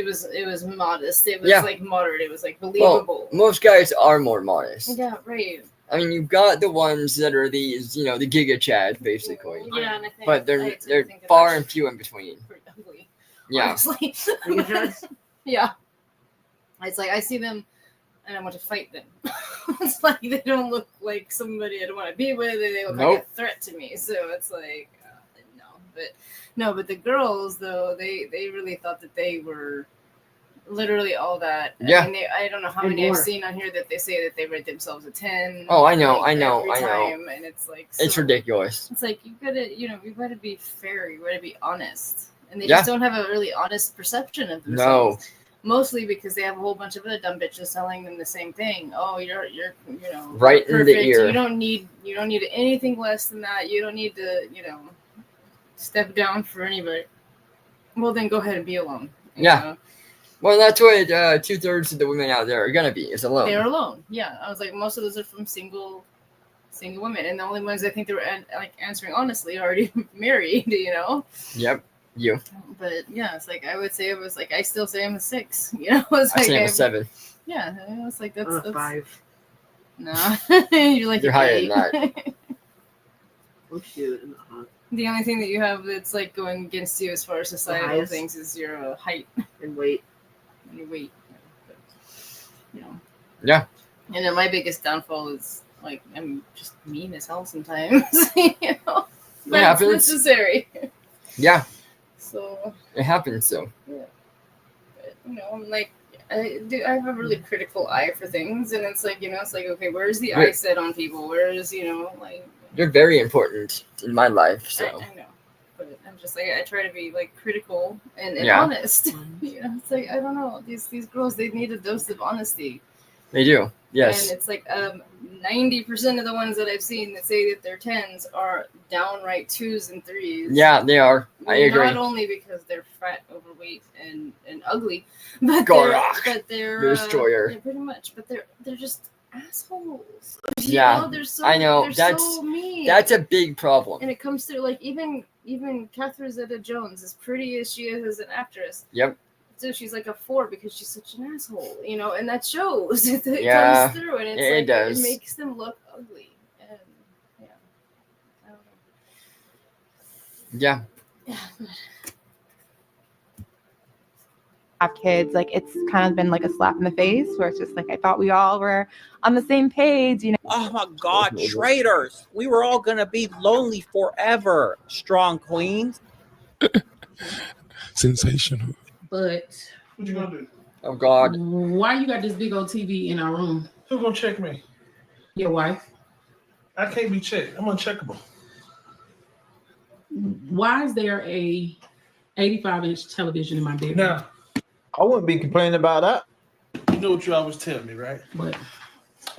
modest, it was like moderate, it was like believable. Well, most guys are more modest. Yeah, right. I mean, you've got the ones that are these, you know, the Giga Chad, basically. Yeah, and I think, but they're far and few in between. Ugly, yeah. honestly. Yeah. It's like I see them and I want to fight them. It's like they don't look like somebody I don't want to be with. They look like a threat to me. So it's like, but the girls though, they really thought that they were literally all that. Yeah. I mean, I don't know how many I've seen on here that they say that they rate themselves a 10. Oh, I know. Every time, and it's like it's ridiculous. It's like you gotta be fair. You gotta be honest, and they just don't have a really honest perception of themselves. No. Mostly because they have a whole bunch of other dumb bitches telling them the same thing. Oh, you're right perfect. in the ear. You don't need anything less than that. You don't need to step down for anybody. Well, then go ahead and be alone. You know? Well, that's what 2/3 of the women out there are gonna be is alone. They're alone. Yeah, I was like, most of those are from single women, and the only ones I think they were answering honestly are already married. You know. Yep. You. But yeah, it's like I would say it was like I still say I'm a 6. You know, it's I like say I'm a 7. Yeah, it's like that's 5. No, you're higher than that. Oh shoot! The only thing that you have that's like going against you as far as societal things is your height and weight. And your weight. But, Yeah. And then my biggest downfall is like I'm just mean as hell sometimes. But it's necessary. Yeah. So it happens. So. Yeah. But, I'm like. I have a really critical eye for things, and it's like it's like okay, where's the eye set on people? Where's like you're very important in my life, so I know, but I'm just like I try to be like critical and honest. It's like I don't know these girls, they need a dose of honesty. They do, yes. And it's like 90% of the ones that I've seen that say that they're 10s are downright 2s and 3s. Yeah, they are. I agree. Not only because they're fat, overweight, and ugly, but they're destroyer. Yeah, pretty much. But they're just assholes. Yeah, I know. They're so mean. That's a big problem. And it comes through like even Catherine Zeta-Jones, as pretty as she is as an actress. Yep. So she's like a 4 because she's such an asshole, and that shows. It comes through, and it does. It makes them look ugly, and I don't know. Yeah. Have kids, like it's kind of been like a slap in the face where it's just like I thought we all were on the same page, Oh my God, traitors! We were all gonna be lonely forever. Strong queens. Sensational. But what you gonna do? Oh God! Why you got this big old TV in our room? Who gonna check me? Your wife. I can't be checked. I'm uncheckable. Why is there a 85-inch television in my bedroom? Now, I wouldn't be complaining about that. You know what you always tell me, right? What?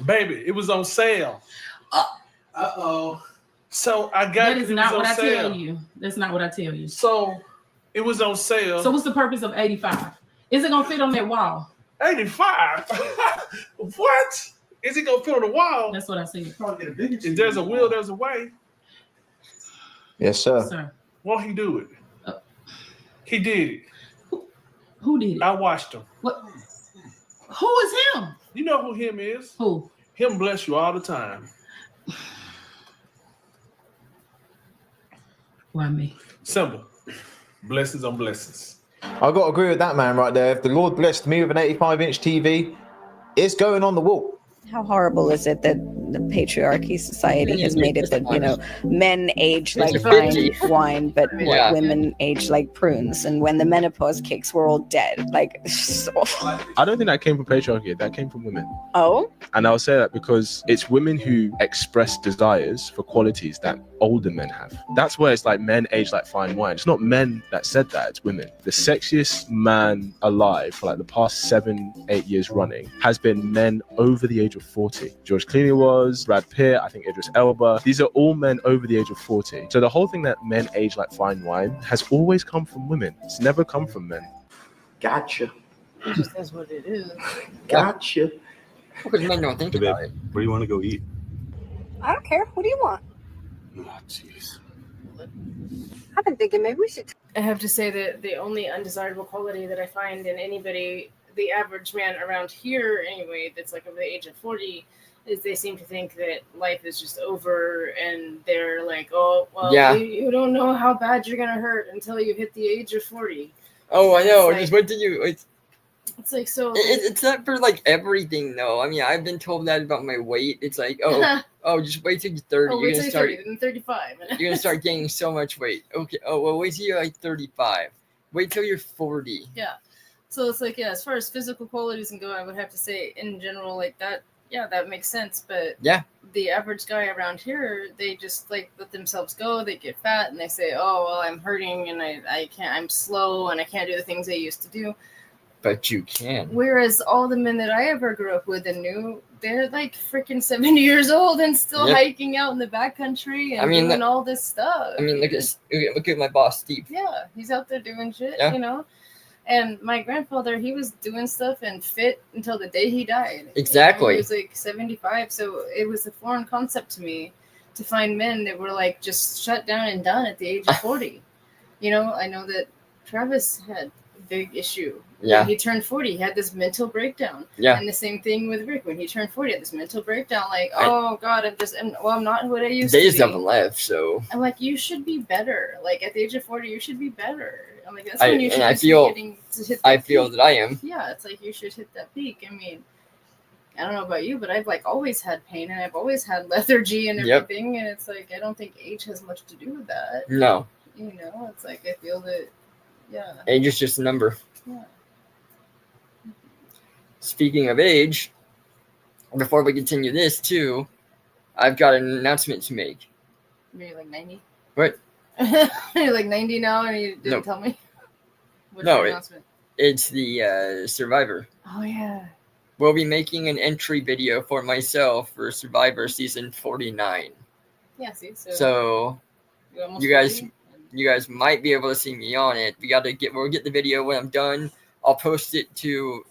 Baby, it was on sale. Uh-oh. So I got that is not what I tell you. That's not what I tell you. So it was on sale. So what's the purpose of 85? Is it gonna fit on that wall? 85? What? Is it gonna fit on the wall? That's what I said. If there's a will, there's a way. Yes, sir. Sir. Won't he do it? He did it. Who did it? I watched him. What? Who is him? You know who him is? Who? Him bless you all the time. Why me? Simple. Blessings on blessings. I got to agree with that man right there. If the Lord blessed me with an 85-inch TV, it's going on the wall. How horrible is it that the patriarchy society has made it that, men age like fine wine, but women age like prunes. And when the menopause kicks, we're all dead. Like, so. I don't think that came from patriarchy. That came from women. Oh? And I'll say that because it's women who express desires for qualities that older men have. That's where it's like men age like fine wine. It's not men that said that, it's women. The sexiest man alive for like the past 7-8 years running has been men over the age of 40. George Clooney was, Brad Pitt, I think Idris Elba. These are all men over the age of 40. So the whole thing that men age like fine wine has always come from women. It's never come from men. Gotcha. It just is what it is. Gotcha. Because men don't think about it. Where do you want to go eat? I don't care. What do you want? Oh, jeez. I've been thinking maybe we should. I have to say that the only undesirable quality that I find in anybody, the average man around here anyway, that's like over the age of 40, is they seem to think that life is just over, and they're like, oh, well, you don't know how bad you're going to hurt until you hit the age of 40. Oh, I know. Like, just wait till you... It's like, so... It's not for, like, everything, though. I mean, I've been told that about my weight. It's like, just wait till you're 30. Oh, wait till you're 30, then 35. You're going to start gaining so much weight. Okay. Oh, well, wait till you're, like, 35. Wait till you're 40. Yeah. So it's like, as far as physical qualities and go, I would have to say, in general, like, that, that makes sense. But the average guy around here, they just, like, let themselves go. They get fat, and they say, oh, well, I'm hurting, and I can't, I'm slow, and I can't do the things I used to do. But you can. Whereas all the men that I ever grew up with and knew, they're like freaking 70 years old and still hiking out in the backcountry and doing all this stuff. I mean, look at my boss, Steve. Yeah, he's out there doing shit, you know? And my grandfather, he was doing stuff and fit until the day he died. Exactly. He was like 75, so it was a foreign concept to me to find men that were like just shut down and done at the age of 40. You know, I know that Travis had big issue. Yeah. When he turned 40, he had this mental breakdown. Yeah. And the same thing with Rick. When he turned 40, he had this mental breakdown, like, oh God, I'm not what I used to be. Days haven't left, so. I'm like, you should be better. Like at the age of 40, you should be better. I'm like, that's when you should be getting to hit that peak. That I am. Yeah, it's like you should hit that peak. I mean, I don't know about you, but I've like always had pain and I've always had lethargy and everything. And it's like, I don't think age has much to do with that. No. You know, it's like I feel that, age is just a number. Yeah. Speaking of age, before we continue this too, I've got an announcement to make. You're like 90? What? You're like 90 now and you didn't tell me? What's no, your announcement? It's the Survivor. Oh, yeah. We'll be making an entry video for myself for Survivor Season 49. Yeah, see? So you guys might be able to see me on it. We'll get the video when I'm done. I'll post it to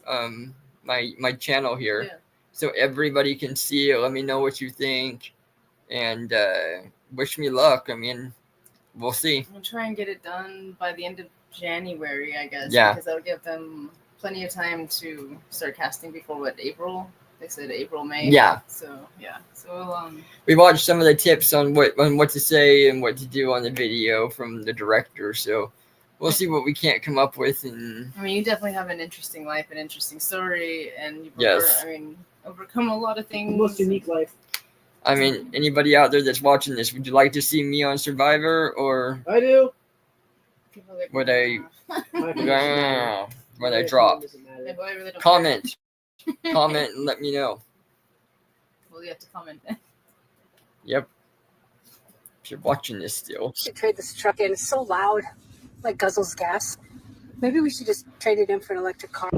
my channel here, so everybody can see it. Let me know what you think, and wish me luck. I mean, we'll see. We'll try and get it done by the end of January, I guess. Yeah. Because that'll give them plenty of time to start casting before April. They said April, May. Yeah. So yeah. So we watched some of the tips on what to say and what to do on the video from the director. So we'll see what we can't come up with. And I mean, you definitely have an interesting life, an interesting story, and you've overcome a lot of things. The most unique life. I mean, anybody out there that's watching this, would you like to see me on Survivor, or I do? Would I drop? Comment and let me know. Well, you have to comment. Yep. If you're watching this still. We should trade this truck in. It's so loud, like guzzles gas. Maybe we should just trade it in for an electric car.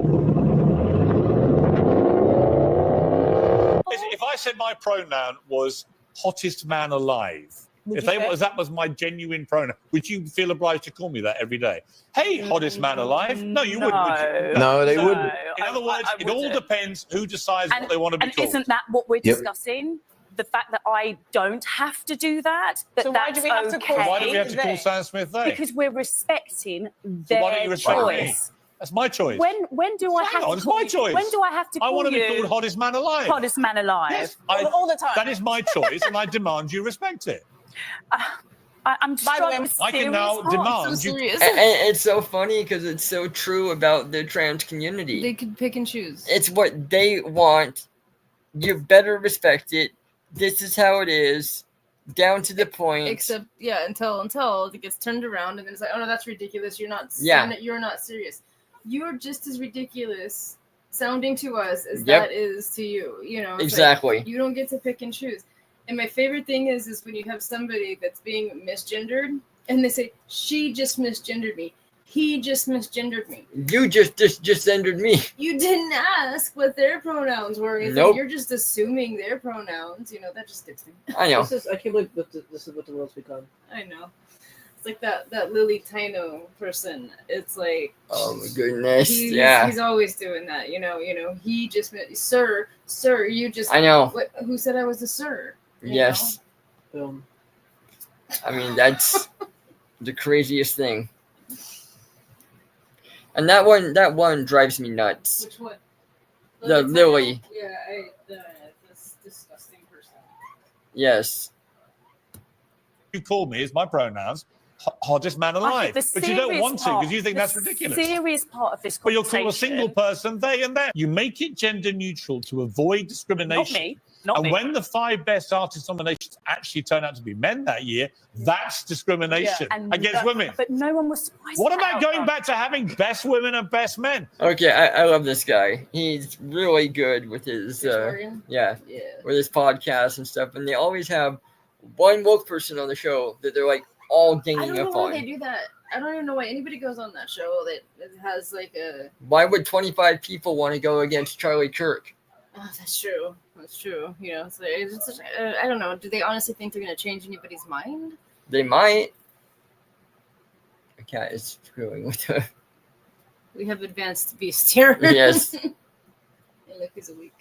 If I said my pronoun was hottest man alive, that was my genuine pronoun, would you feel obliged to call me that every day? Hey, hottest man alive? No, you wouldn't. Would you? No, they wouldn't. In other words, it all depends who decides what they want to be called. Isn't that what we're discussing? The fact that I don't have to do that. So why do we have to call? Why do we have to call Sam Smith they? Because we're respecting So why don't you respect me? choice. That's my choice. When do I have to It's call my you? choice. When do I have to call I want to be you called hottest man alive. hottest man alive? Yes, all the time. That is my choice, and I demand you respect it. I'm struggling. I can now demand you. And it's so funny because it's so true about the trans community. They could pick and choose. It's what they want. You better respect it. This is how it is. Down to the point. Except, until it gets turned around, and then it's like, oh no, that's ridiculous. You're not. You're not serious. You're just as ridiculous sounding to us as that is to you. You know. Exactly. Like, you don't get to pick and choose. And my favorite thing is when you have somebody that's being misgendered, and they say, "She just misgendered me. He just misgendered me. You just gendered me." You didn't ask what their pronouns were. Nope. You're just assuming their pronouns. You know, that just gets me. I know. I can't believe this is what the world's become. I know. It's like that Lily Tino person. It's like, oh my goodness, he's always doing that. You know. He just sir, you just. I know. Who said I was a sir? You yes. know? I mean, that's the craziest thing. And that one drives me nuts. Which one? The Lily. Yeah, this disgusting person. Yes. You call me is my pronouns. Hottest man alive, but you don't want to because you think that's ridiculous. The serious part of this But you'll conversation. call a single person they and them. You make it gender neutral to avoid discrimination. Not me. Not and me. when the 5 best artist nominations actually turn out to be men that year, that's discrimination against women. But no one was surprised. What about going back to having best women and best men? Okay, I love this guy. He's really good with his with his podcast and stuff. And they always have one woke person on the show that they're like all I ganging don't know up why on. they do that. I don't even know why anybody goes on that show that has like a. Why would 25 people want to go against Charlie Kirk? Oh, that's true. That's true. You know, it's I don't know. Do they honestly think they're going to change anybody's mind? They might. The cat is screwing with her. We have advanced beast here. Yes. Hey, look, he's a weak.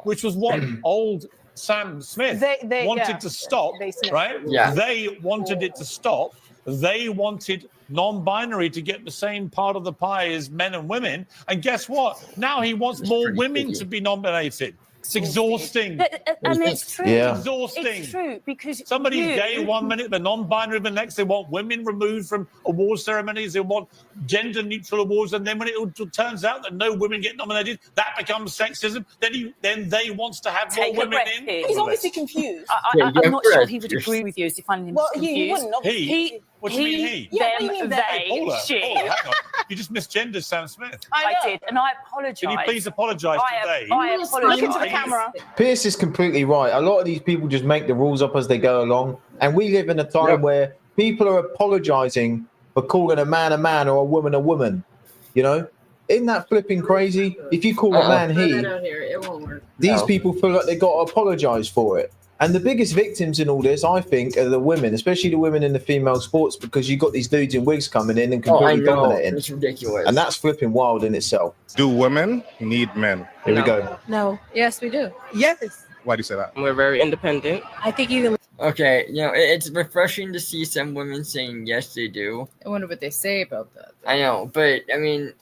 Which was what old Sam Smith They wanted to stop, right? Yeah. They wanted it to stop. They wanted non-binary to get the same part of the pie as men and women. And guess what? Now he wants more women to be nominated. It's exhausting. And it's true. It's exhausting. It's true because Somebody gay 1 minute, the non-binary the next. They want women removed from award ceremonies. They want gender-neutral awards, and then when it turns out that no women get nominated, that becomes sexism. Then they wants to have more women in. He's obviously confused. I'm not sure he would agree with you as defining him as confused. He wouldn't. He? What do you mean he? Them, what do you mean they, they? Paula, she. hang on. You just misgendered Sam Smith. I did, and I apologise. Can you please apologise today? I apologise. Look into the camera. Pierce is completely right. A lot of these people just make the rules up as they go along, and we live in a time where people are apologizing for calling a man or a woman. You know, isn't that flipping crazy? If you call a man he, It won't work. these people feel like they got to apologize for it. And the biggest victims in all this, I think, are the women, especially the women in the female sports, because you got these dudes in wigs coming in and completely dominating. It's ridiculous. And that's flipping wild in itself. Do women need men? Here we go. No. Yes, we do. Yes. Why do you say that? We're very independent. I think you can. Okay, you know, it's refreshing to see some women saying yes, they do. I wonder what they say about that. I know, but I mean,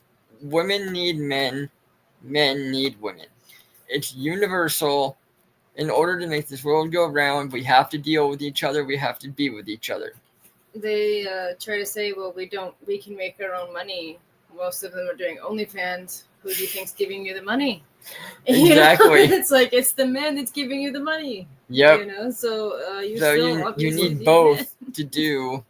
women need men, men need women. It's universal. In order to make this world go round, we have to deal with each other. We have to be with each other. They try to say, well, we can make our own money. Most of them are doing OnlyFans. Who do you think's giving you the money? Exactly. You know? It's like, it's the man that's giving you the money. Yep. You know, so you need both to do.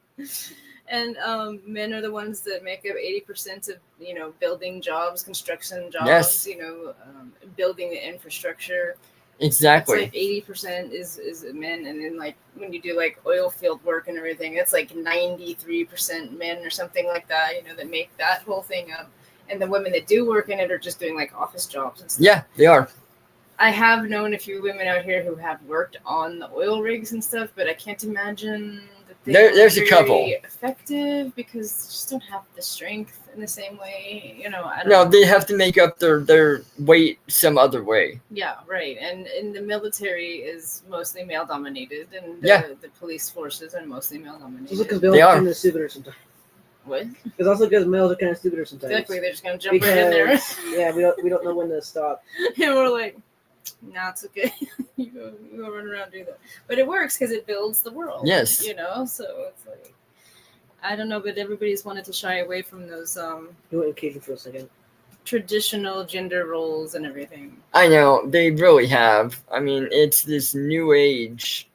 And men are the ones that make up 80% of, you know, building jobs, construction jobs, Yes. building the infrastructure. Exactly. It's like 80% is men, and then like when you do like oil field work and everything, it's like 93% men or something like that, you know, that make that whole thing up. And the women that do work in it are just doing like office jobs and stuff. Yeah, they are. I have known a few women out here who have worked on the oil rigs and stuff, but I can't imagine that There's a couple. effective because they just don't have the strength in the same way. You know, I don't No, know. they have to make up their weight some other way. Yeah, right. And in the military is mostly male dominated, and the police forces are mostly male dominated. Also because males are kind of stupider sometimes. What? It's also because males are kind of stupider sometimes. Exactly, they're just gonna jump right in there. Yeah, we don't know when to stop. And we're like, nah, it's okay. you go run around and do that. But it works because it builds the world. Yes. You know, so it's like, I don't know, but everybody's wanted to shy away from those Do it in Cajun for a second. traditional gender roles and everything. I know, they really have. I mean, it's this new age.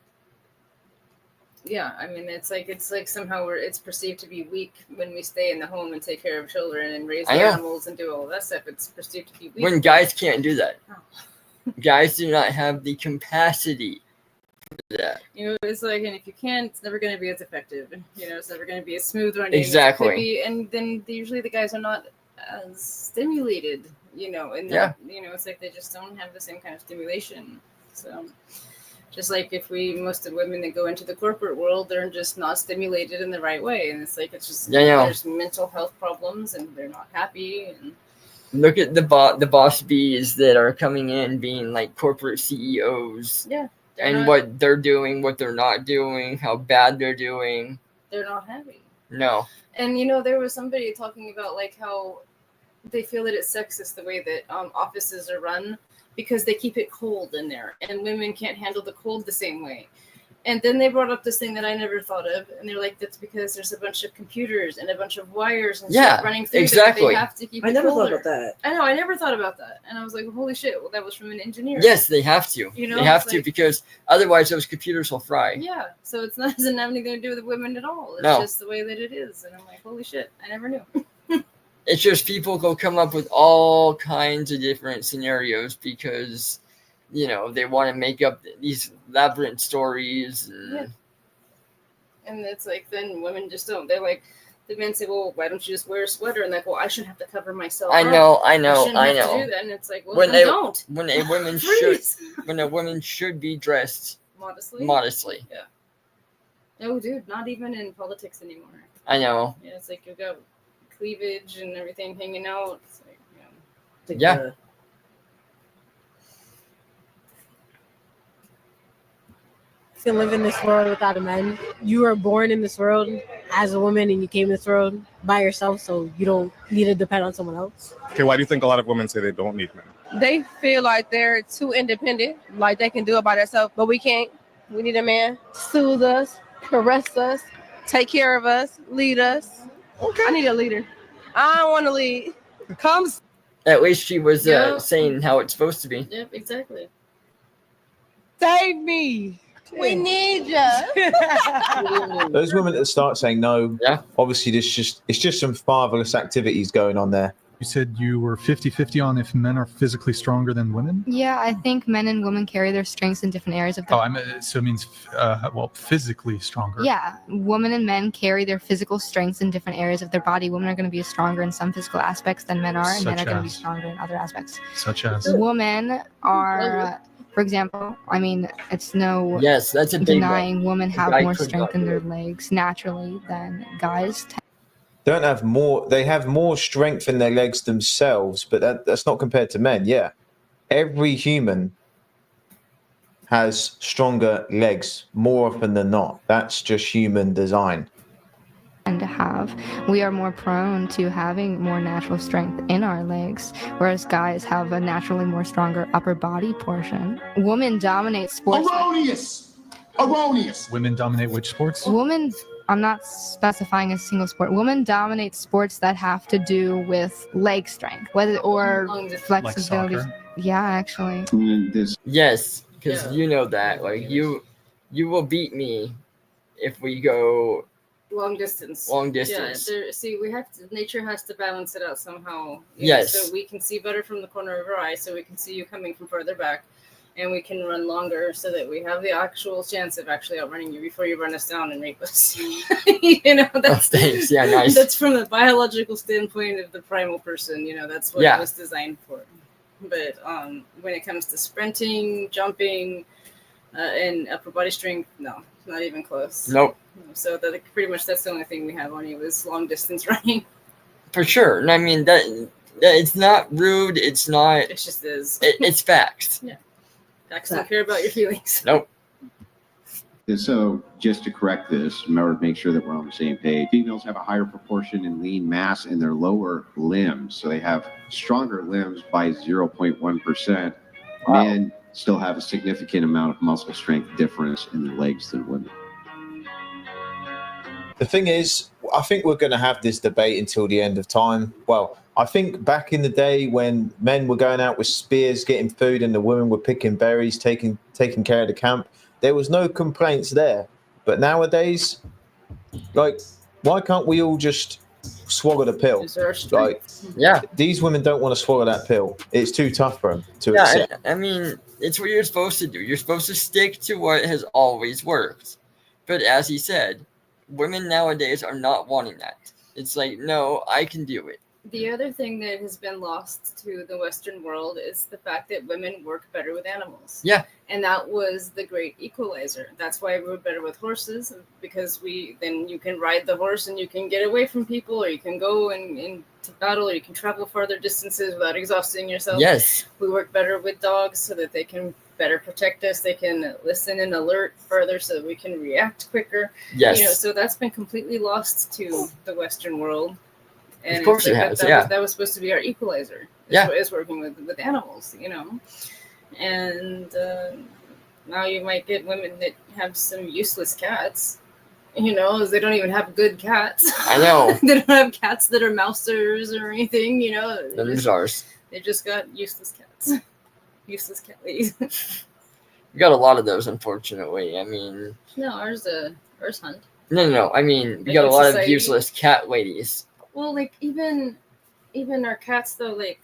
Yeah, I mean, it's like somehow it's perceived to be weak when we stay in the home and take care of children and raise I know. animals and do all that stuff. It's perceived to be weak. When guys can't do that. Guys do not have the capacity for that. You know, it's like, and if you can, it's never going to be as effective. You know, it's never going to be as smooth running. Exactly. As it could be, and then usually the guys are not as stimulated. You know, and you know, it's like they just don't have the same kind of stimulation. So, just like if most of the women that go into the corporate world, they're just not stimulated in the right way, and it's like it's just there's mental health problems, and they're not happy. And look at the boss bees that are coming in being like corporate CEOs. Yeah. and what they're doing, what they're not doing, how bad they're doing. They're not happy. No. And there was somebody talking about like how they feel that it's sexist the way that offices are run because they keep it cold in there, and women can't handle the cold the same way. And then they brought up this thing that I never thought of, and they're like, that's because there's a bunch of computers and a bunch of wires and stuff running through exactly. that they have to keep I it never colder. thought about that. I know, I never thought about that. And I was like, holy shit, well, that was from an engineer. Yes, they have to. You know, they have it's to like- because otherwise those computers will fry. Yeah, so it doesn't have anything to do with women at all. It's No. just the way that it is. And I'm like, holy shit, I never knew. It's just people go come up with all kinds of different scenarios because, they want to make up these labyrinth stories. And Yeah. And it's like, then women just don't. They're like, the men say, well, why don't you just wear a sweater? And like, well, I shouldn't have to cover myself. I up. know. I shouldn't have to do that. And it's like, well, then don't. When a woman Please. should be dressed Modestly? Yeah. No, dude, not even in politics anymore. I know. Yeah, it's like you've got cleavage and everything hanging out. It's like, Yeah. To live in this world without a man. You were born in this world as a woman and you came to this world by yourself, so you don't need to depend on someone else. Okay, why do you think a lot of women say they don't need men? They feel like they're too independent, like they can do it by themselves, but we can't. We need a man, soothe us, caress us, take care of us, lead us. Okay. I need a leader. I don't want to lead. Come. At least she was Yeah. saying how it's supposed to be. Yep, exactly. Save me. We need you. Those women that start saying no, obviously it's just some fatherless activities going on there. You said you were 50-50 on if men are physically stronger than women? Yeah, I think men and women carry their strengths in different areas of their So it means, physically stronger. Yeah, women and men carry their physical strengths in different areas of their body. Women are going to be stronger in some physical aspects than men are, and men are Such going to be as? stronger in other aspects. Such as? Women are, for example, I mean, it's no Yes, that's a big denying women A have guy more could strength not in do their it. legs naturally than guys. They have more strength in their legs themselves, but that's not compared to men. Yeah. Every human has stronger legs more often than not. That's just human design. And to have, we are more prone to having more natural strength in our legs, whereas guys have a naturally more stronger upper body portion. Women dominate sports. Erroneous. Women dominate which sports? Women, I'm not specifying a single sport. Women dominate sports that have to do with leg strength, or flexibility. soccer? Yeah, actually. Yes, because you know that. Like you will beat me if we go Long distance. Yeah, see, nature has to balance it out somehow. Yes. So we can see better from the corner of our eye, so we can see you coming from further back, and we can run longer so that we have the actual chance of actually outrunning you before you run us down and rape us. That's thanks. Yeah, nice. That's from the biological standpoint of the primal person. That's what it was designed for. But when it comes to sprinting, jumping, and upper body strength, no, not even close. Nope. So pretty much that's the only thing we have on you is long distance running. For sure. And I mean that it's not rude. It's not. It just is. It's facts. Yeah. Facts don't care about your feelings. Nope. And so, just to correct this, remember to make sure that we're on the same page. Females have a higher proportion in lean mass in their lower limbs, so they have stronger limbs by 0.1%. Wow. Men still have a significant amount of muscle strength difference in their legs than women. The thing is, I think we're going to have this debate until the end of time. Well, I think back in the day when men were going out with spears, getting food, and the women were picking berries, taking care of the camp, there was no complaints there. But nowadays, like, why can't we all just swallow the pill? Like, yeah, these women don't want to swallow that pill. It's too tough for them to accept. I mean, it's what you're supposed to do. You're supposed to stick to what has always worked. But as he said, women nowadays are not wanting that. It's like, no, I can do it. The other thing that has been lost to the Western world is the fact that women work better with animals. Yeah. And that was the great equalizer. That's why we're better with horses, because then you can ride the horse and you can get away from people, or you can go and to battle, or you can travel farther distances without exhausting yourself. Yes. We work better with dogs so that they can better protect us. They can listen and alert further so that we can react quicker. Yes. You know, so that's been completely lost to the Western world. And Of course it has, that was supposed to be our equalizer. Yeah. Is working with animals, you know. And now you might get women that have some useless cats. You know, they don't even have good cats. I know. They don't have cats that are mousers or anything, you know. Them's ours. They just got useless cats. Useless cat ladies. We got a lot of those, unfortunately. I mean... No, ours hunt. No. I mean, we got a lot of useless cat ladies. Well, like, even our cats, though, like,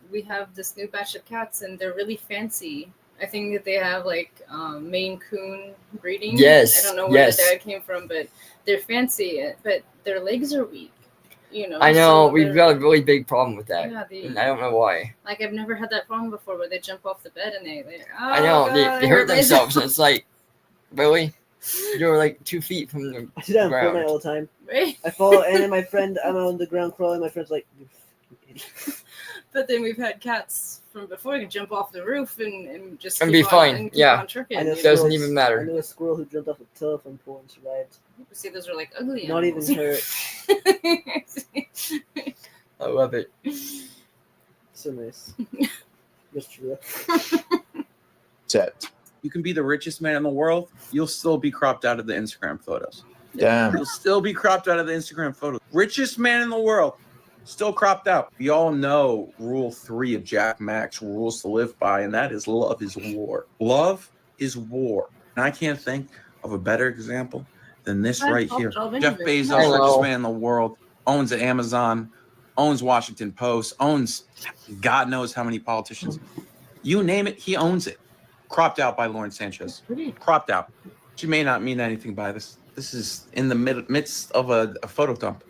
we have this new batch of cats, and they're really fancy. I think that they have, like, Maine Coon breeding. Yes. I don't know where the dad came from, but they're fancy, but their legs are weak. You know, I know, so we've got a really big problem with that. Yeah, and I don't know why. Like, I've never had that problem before, where they jump off the bed and I know, they hurt themselves, and it's like, really? You're like 2 feet from the I do that on ground. Fortnite all the time. Right? I fall, and then my friend, I'm on the ground crawling, my friend's like, you idiot. But then we've had cats from before who can jump off the roof and just And keep be fine, and keep yeah. on trucking, I know you know? Doesn't even matter. I knew a squirrel who jumped off a telephone pole and survived. See, those are like ugly Not animals. even hurt. I love it. So nice. That's true. Set. You can be the richest man in the world. You'll still be cropped out of the Instagram photos. Damn. You'll still be cropped out of the Instagram photos. Richest man in the world, still cropped out. We all know rule 3 of Jack Mack's rules to live by, and that is love is war. Love is war. And I can't think of a better example than this right here. Jeff Bezos, richest man in the world, owns Amazon, owns Washington Post, owns God knows how many politicians. You name it, he owns it. Cropped out by Lauren Sanchez. Cropped out. She may not mean anything by this. This is in the midst of a photo dump.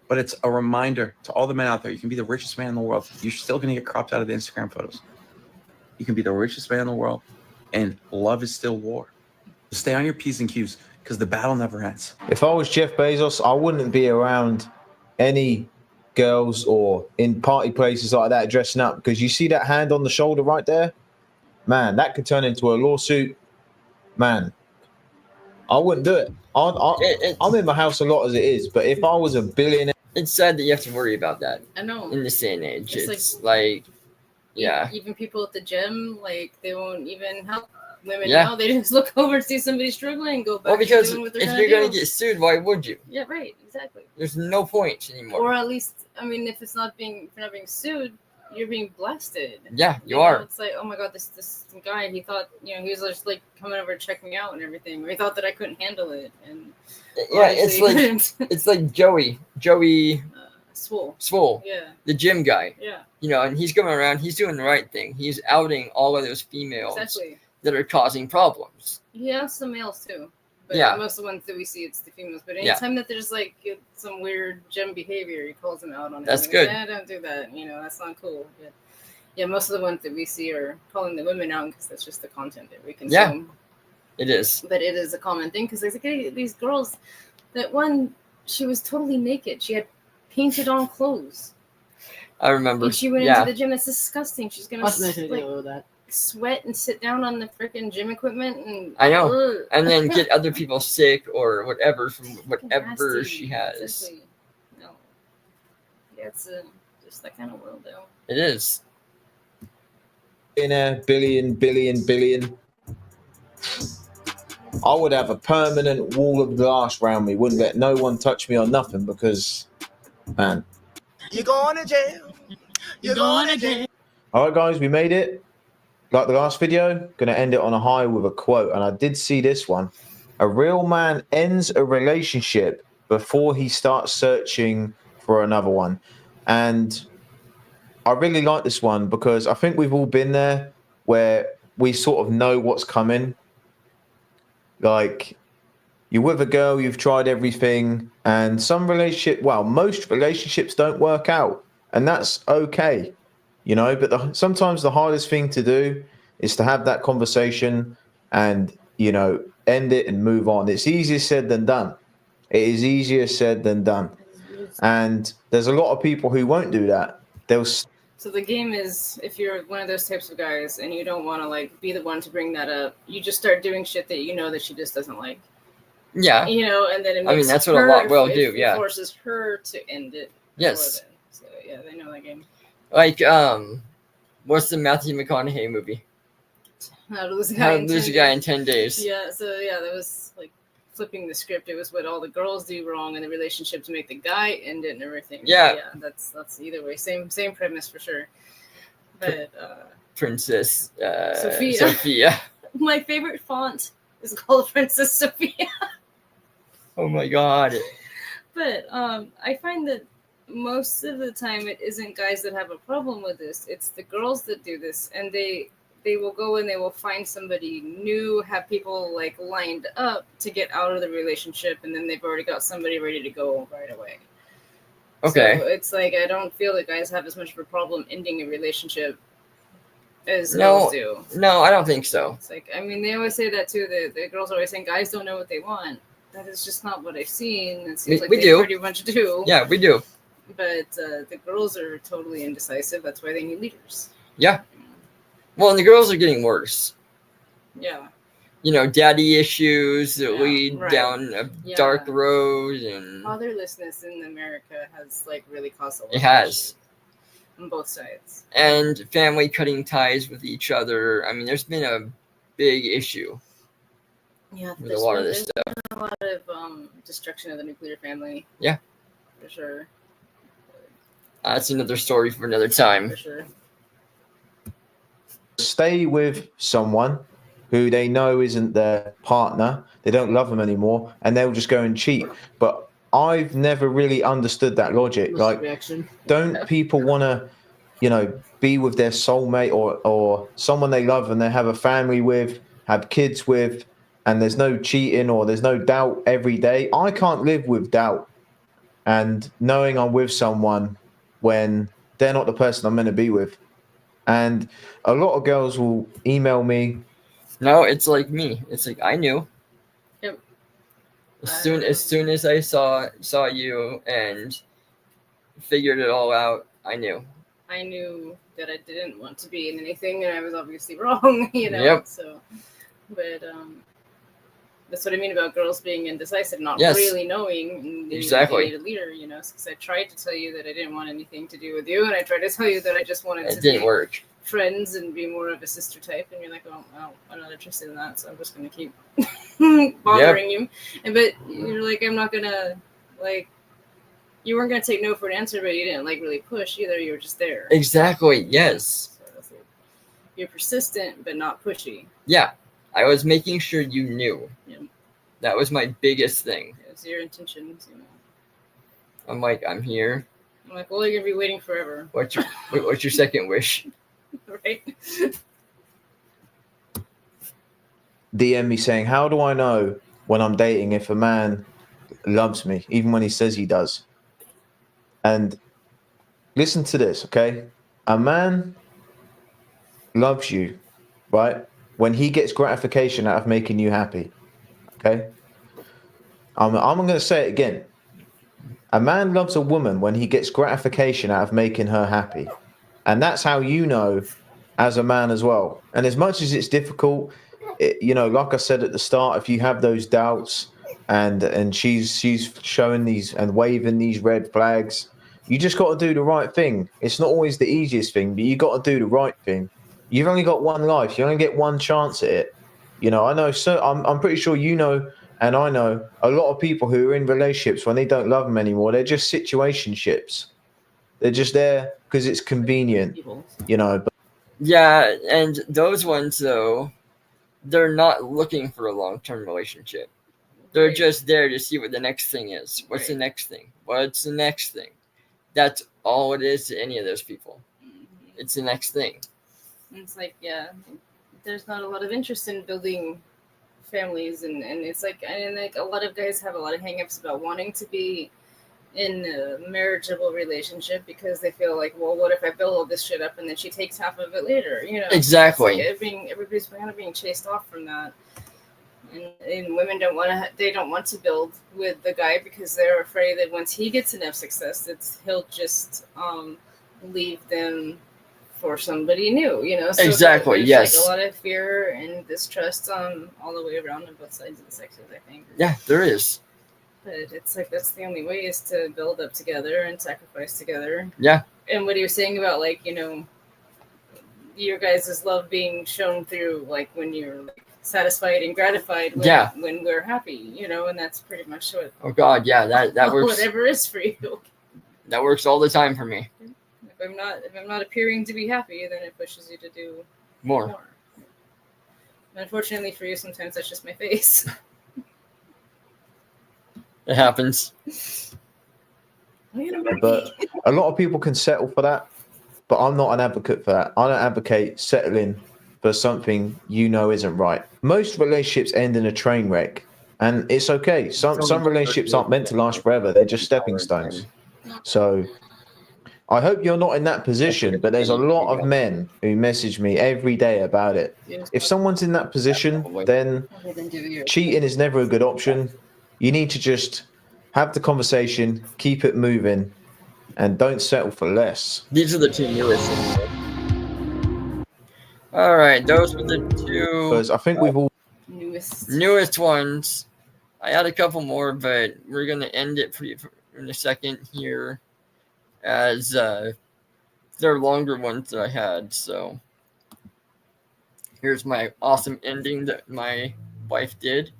But it's a reminder to all the men out there, you can be the richest man in the world. You're still going to get cropped out of the Instagram photos. You can be the richest man in the world, and love is still war. Stay on your P's and Q's, because the battle never ends. If I was Jeff Bezos, I wouldn't be around any girls or in party places like that dressing up, because you see that hand on the shoulder right there? Man, that could turn into a lawsuit. Man, I wouldn't do it. I'm in my house a lot as it is, but if I was a billionaire... It's sad that you have to worry about that. I know. In this day and age. It's It's like, yeah. Even people at the gym, like, they won't even help women Yeah. now. They just look over, see somebody struggling, and go back Well, because to doing what they're if gonna you're going do. to get sued, why would you? Yeah, right, exactly. There's no point anymore. Or at least, I mean, if you're not being sued, you're being blasted. Yeah, you know, are. It's like, oh my god, this guy, he thought, you know, he was just like coming over to check me out and everything. Or he thought that I couldn't handle it. And Yeah, it's like it's like Joey Swole, Yeah. the gym guy. Yeah. You know, and he's going around, he's doing the right thing. He's outing all of those females Exactly. that are causing problems. He has some males too. But Yeah. most of the ones that we see, it's the females. But Yeah. anytime that there's like some weird gym behavior, he calls them out on it. That's Like, good. Yeah, don't do that. You know, that's not cool. But yeah, most of the ones that we see are calling the women out because that's just the content that we consume. Yeah, it is. But it is a common thing because there's like these girls. That one, she was totally naked. She had painted on clothes. I remember. And she went yeah. into the gym. That's disgusting. She's gonna That's nice to like, know that. sweat and sit down on the freaking gym equipment and I know. Ugh. And then get other people sick or whatever from whatever Nasty. she has. Exactly. No. Yeah, it's just that kind of world though. It is. Billion. I would have a permanent wall of glass around me. Wouldn't let no one touch me or nothing because, man. You're going to jail. You're going to jail. All right, guys, we made it. Like the last video, going to end it on a high with a quote. And I did see this one. A real man ends a relationship before he starts searching for another one. And I really like this one because I think we've all been there where we sort of know what's coming. Like, you're with a girl, you've tried everything, and most relationships don't work out, and that's okay, you know, but sometimes the hardest thing to do is to have that conversation and, you know, end it and move on. It's easier said than done. It is easier said than done. And there's a lot of people who won't do that. So the game is, if you're one of those types of guys and you don't want to like be the one to bring that up, you just start doing shit that you know that she just doesn't like. Yeah. You know, and then it I makes mean, that's what a her, lot will it do. Yeah. forces her to end it. Yes. Then. So yeah, they know that game. Like, what's the Matthew McConaughey movie? How to Lose a Guy, How in, to Lose 10 a Guy days. in 10 days. Yeah, so yeah, that was like flipping the script. It was what all the girls do wrong in the relationship to make the guy end it and everything. Yeah. Yeah, that's either way. Same premise for sure. But Princess Sophia. My favorite font is called Princess Sophia. Oh my god. But I find that most of the time it isn't guys that have a problem with this. It's the girls that do this, and they will go and they will find somebody new, have people like lined up to get out of the relationship, and then they've already got somebody ready to go right away. Okay. So it's like I don't feel that guys have as much of a problem ending a relationship as No, girls do. no, I don't think so. It's like, I mean, they always say that too. The girls are always saying guys don't know what they want. That is just not what I've seen. It seems like We they do. pretty much do. Yeah, we do. But the girls are totally indecisive. That's why they need leaders. Yeah. Well, and the girls are getting worse. Yeah. You know, daddy issues that lead right. down a Yeah. dark road, and Fatherlessness in America has like really caused a lot. it has. On both sides. And family cutting ties with each other. I mean, there's been a big issue. Yeah, with a lot of this there's stuff. been a lot of destruction of the nuclear family. Yeah. For sure. That's another story for another time. For sure. Stay with someone who they know isn't their partner. They don't love them anymore, and they'll just go and cheat. But I've never really understood that logic. Like, don't people want to, you know, be with their soulmate or someone they love and they have a family with, have kids with, and there's no cheating or there's no doubt every day? I can't live with doubt and knowing I'm with someone when they're not the person I'm meant to be with. And a lot of girls will email me. No, it's like me. It's like I knew. Yep. As soon as I saw you and figured it all out, I knew. I knew that I didn't want to be in anything, and I was obviously wrong, you know. Yep. So, but that's what I mean about girls being indecisive, not Yes. really knowing. And Exactly. They need a leader, you know. Because I tried to tell you that I didn't want anything to do with you, and I tried to tell you that I just wanted It to didn't be work. friends and be more of a sister type, and you're like, oh, well, I'm not interested in that, so I'm just gonna keep bothering you. And but you're like, I'm not gonna like. You weren't gonna take no for an answer, but you didn't like really push either. You were just there. Exactly. Yes. So it's like, you're persistent, but not pushy. Yeah. I was making sure you knew. Yeah. That was my biggest thing. It's your intentions, you know. I'm like, I'm here. I'm like, well, you're gonna be waiting forever. What's your second wish? Right? DM me saying, how do I know when I'm dating if a man loves me, even when he says he does? And listen to this, okay? A man loves you, right, when he gets gratification out of making you happy, okay? I'm going to say it again. A man loves a woman when he gets gratification out of making her happy. And that's how you know as a man as well. And as much as it's difficult, you know, like I said at the start, if you have those doubts and she's showing these and waving these red flags, you just got to do the right thing. It's not always the easiest thing, but you got to do the right thing. You've only got one life. You only get one chance at it. You know, I know. So I'm pretty sure you know, and I know a lot of people who are in relationships when they don't love them anymore. They're just situationships. They're just there because it's convenient. You know. But Yeah, and those ones though, they're not looking for a long-term relationship. They're just there to see what the next thing is. What's the next thing? What's the next thing? That's all it is to any of those people. It's the next thing. It's like, yeah, there's not a lot of interest in building families, and it's like, and like a lot of guys have a lot of hangups about wanting to be in a marriageable relationship because they feel like, well, what if I build all this shit up and then she takes half of it later? You know, Exactly. It's like everybody's kind of being chased off from that, and women don't want to. They don't want to build with the guy because they're afraid that once he gets enough success, he'll just leave them for somebody new, you know. So Exactly, there's yes. like a lot of fear and distrust all the way around on both sides of the sexes, I think. Yeah, there is. But it's like that's the only way is to build up together and sacrifice together. Yeah. And what he was saying about like, you know, your guys' love being shown through like when you're like satisfied and gratified when we're happy, you know, and that's pretty much what Oh God, yeah, that works. whatever is for you. That works all the time for me. If I'm not appearing to be happy, then it pushes you to do More. Unfortunately for you, sometimes that's just my face. It happens. But a lot of people can settle for that, but I'm not an advocate for that. I don't advocate settling for something you know isn't right. Most relationships end in a train wreck, and it's okay. Some relationships aren't meant to last forever. They're just stepping stones. So I hope you're not in that position, but there's a lot of men who message me every day about it. If someone's in that position, then cheating is never a good option. You need to just have the conversation, keep it moving, and don't settle for less. These are the two newest things. All right, those were the two. Because I think we've all newest ones. I had a couple more, but we're gonna end it for you in a second here, as they're longer ones that I had. So here's my awesome ending that my wife did.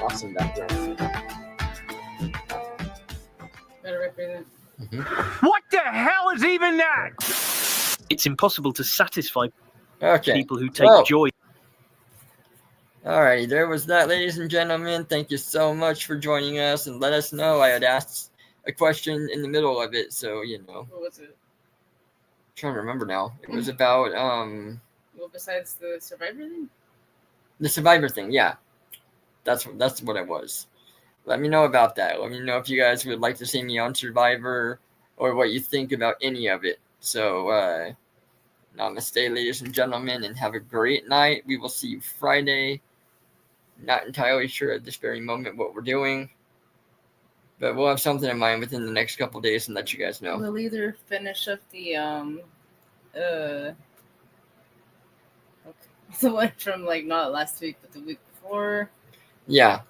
Awesome background. Better represent. What the hell is even that? It's impossible to satisfy people who take joy. Alrighty, there was that, ladies and gentlemen. Thank you so much for joining us, and let us know. I had asked a question in the middle of it, so you know. What was it? I'm trying to remember now. It was about Well, besides the Survivor thing? the Survivor thing. Yeah, that's what it was. Let me know about that. Let me know if you guys would like to see me on Survivor or what you think about any of it. So, namaste, ladies and gentlemen, and have a great night. We will see you Friday. Not entirely sure at this very moment what we're doing, but we'll have something in mind within the next couple of days and let you guys know. We'll either finish up the the one from like not last week but the week before. Yeah.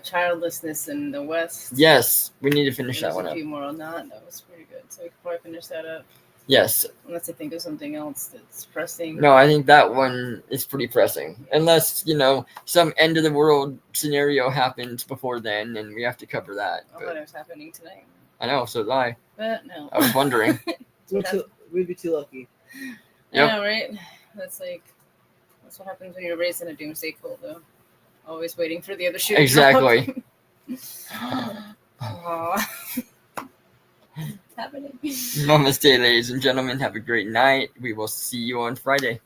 Childlessness in the West. Yes, we need to finish that one A up. few more on that. That was pretty good. So we could probably finish that up. Yes. Unless I think of something else that's pressing. No, I think that one is pretty pressing. Unless, some end of the world scenario happens before then, and we have to cover that. I thought it was happening tonight. I know, so did I. But no. I was wondering. We'd be too lucky. Yep. Yeah, right? That's what happens when you're raised in a doomsday cult, though. Always waiting for the other shoe to Exactly. Aw. It's happening. Namaste, ladies and gentlemen. Have a great night. We will see you on Friday.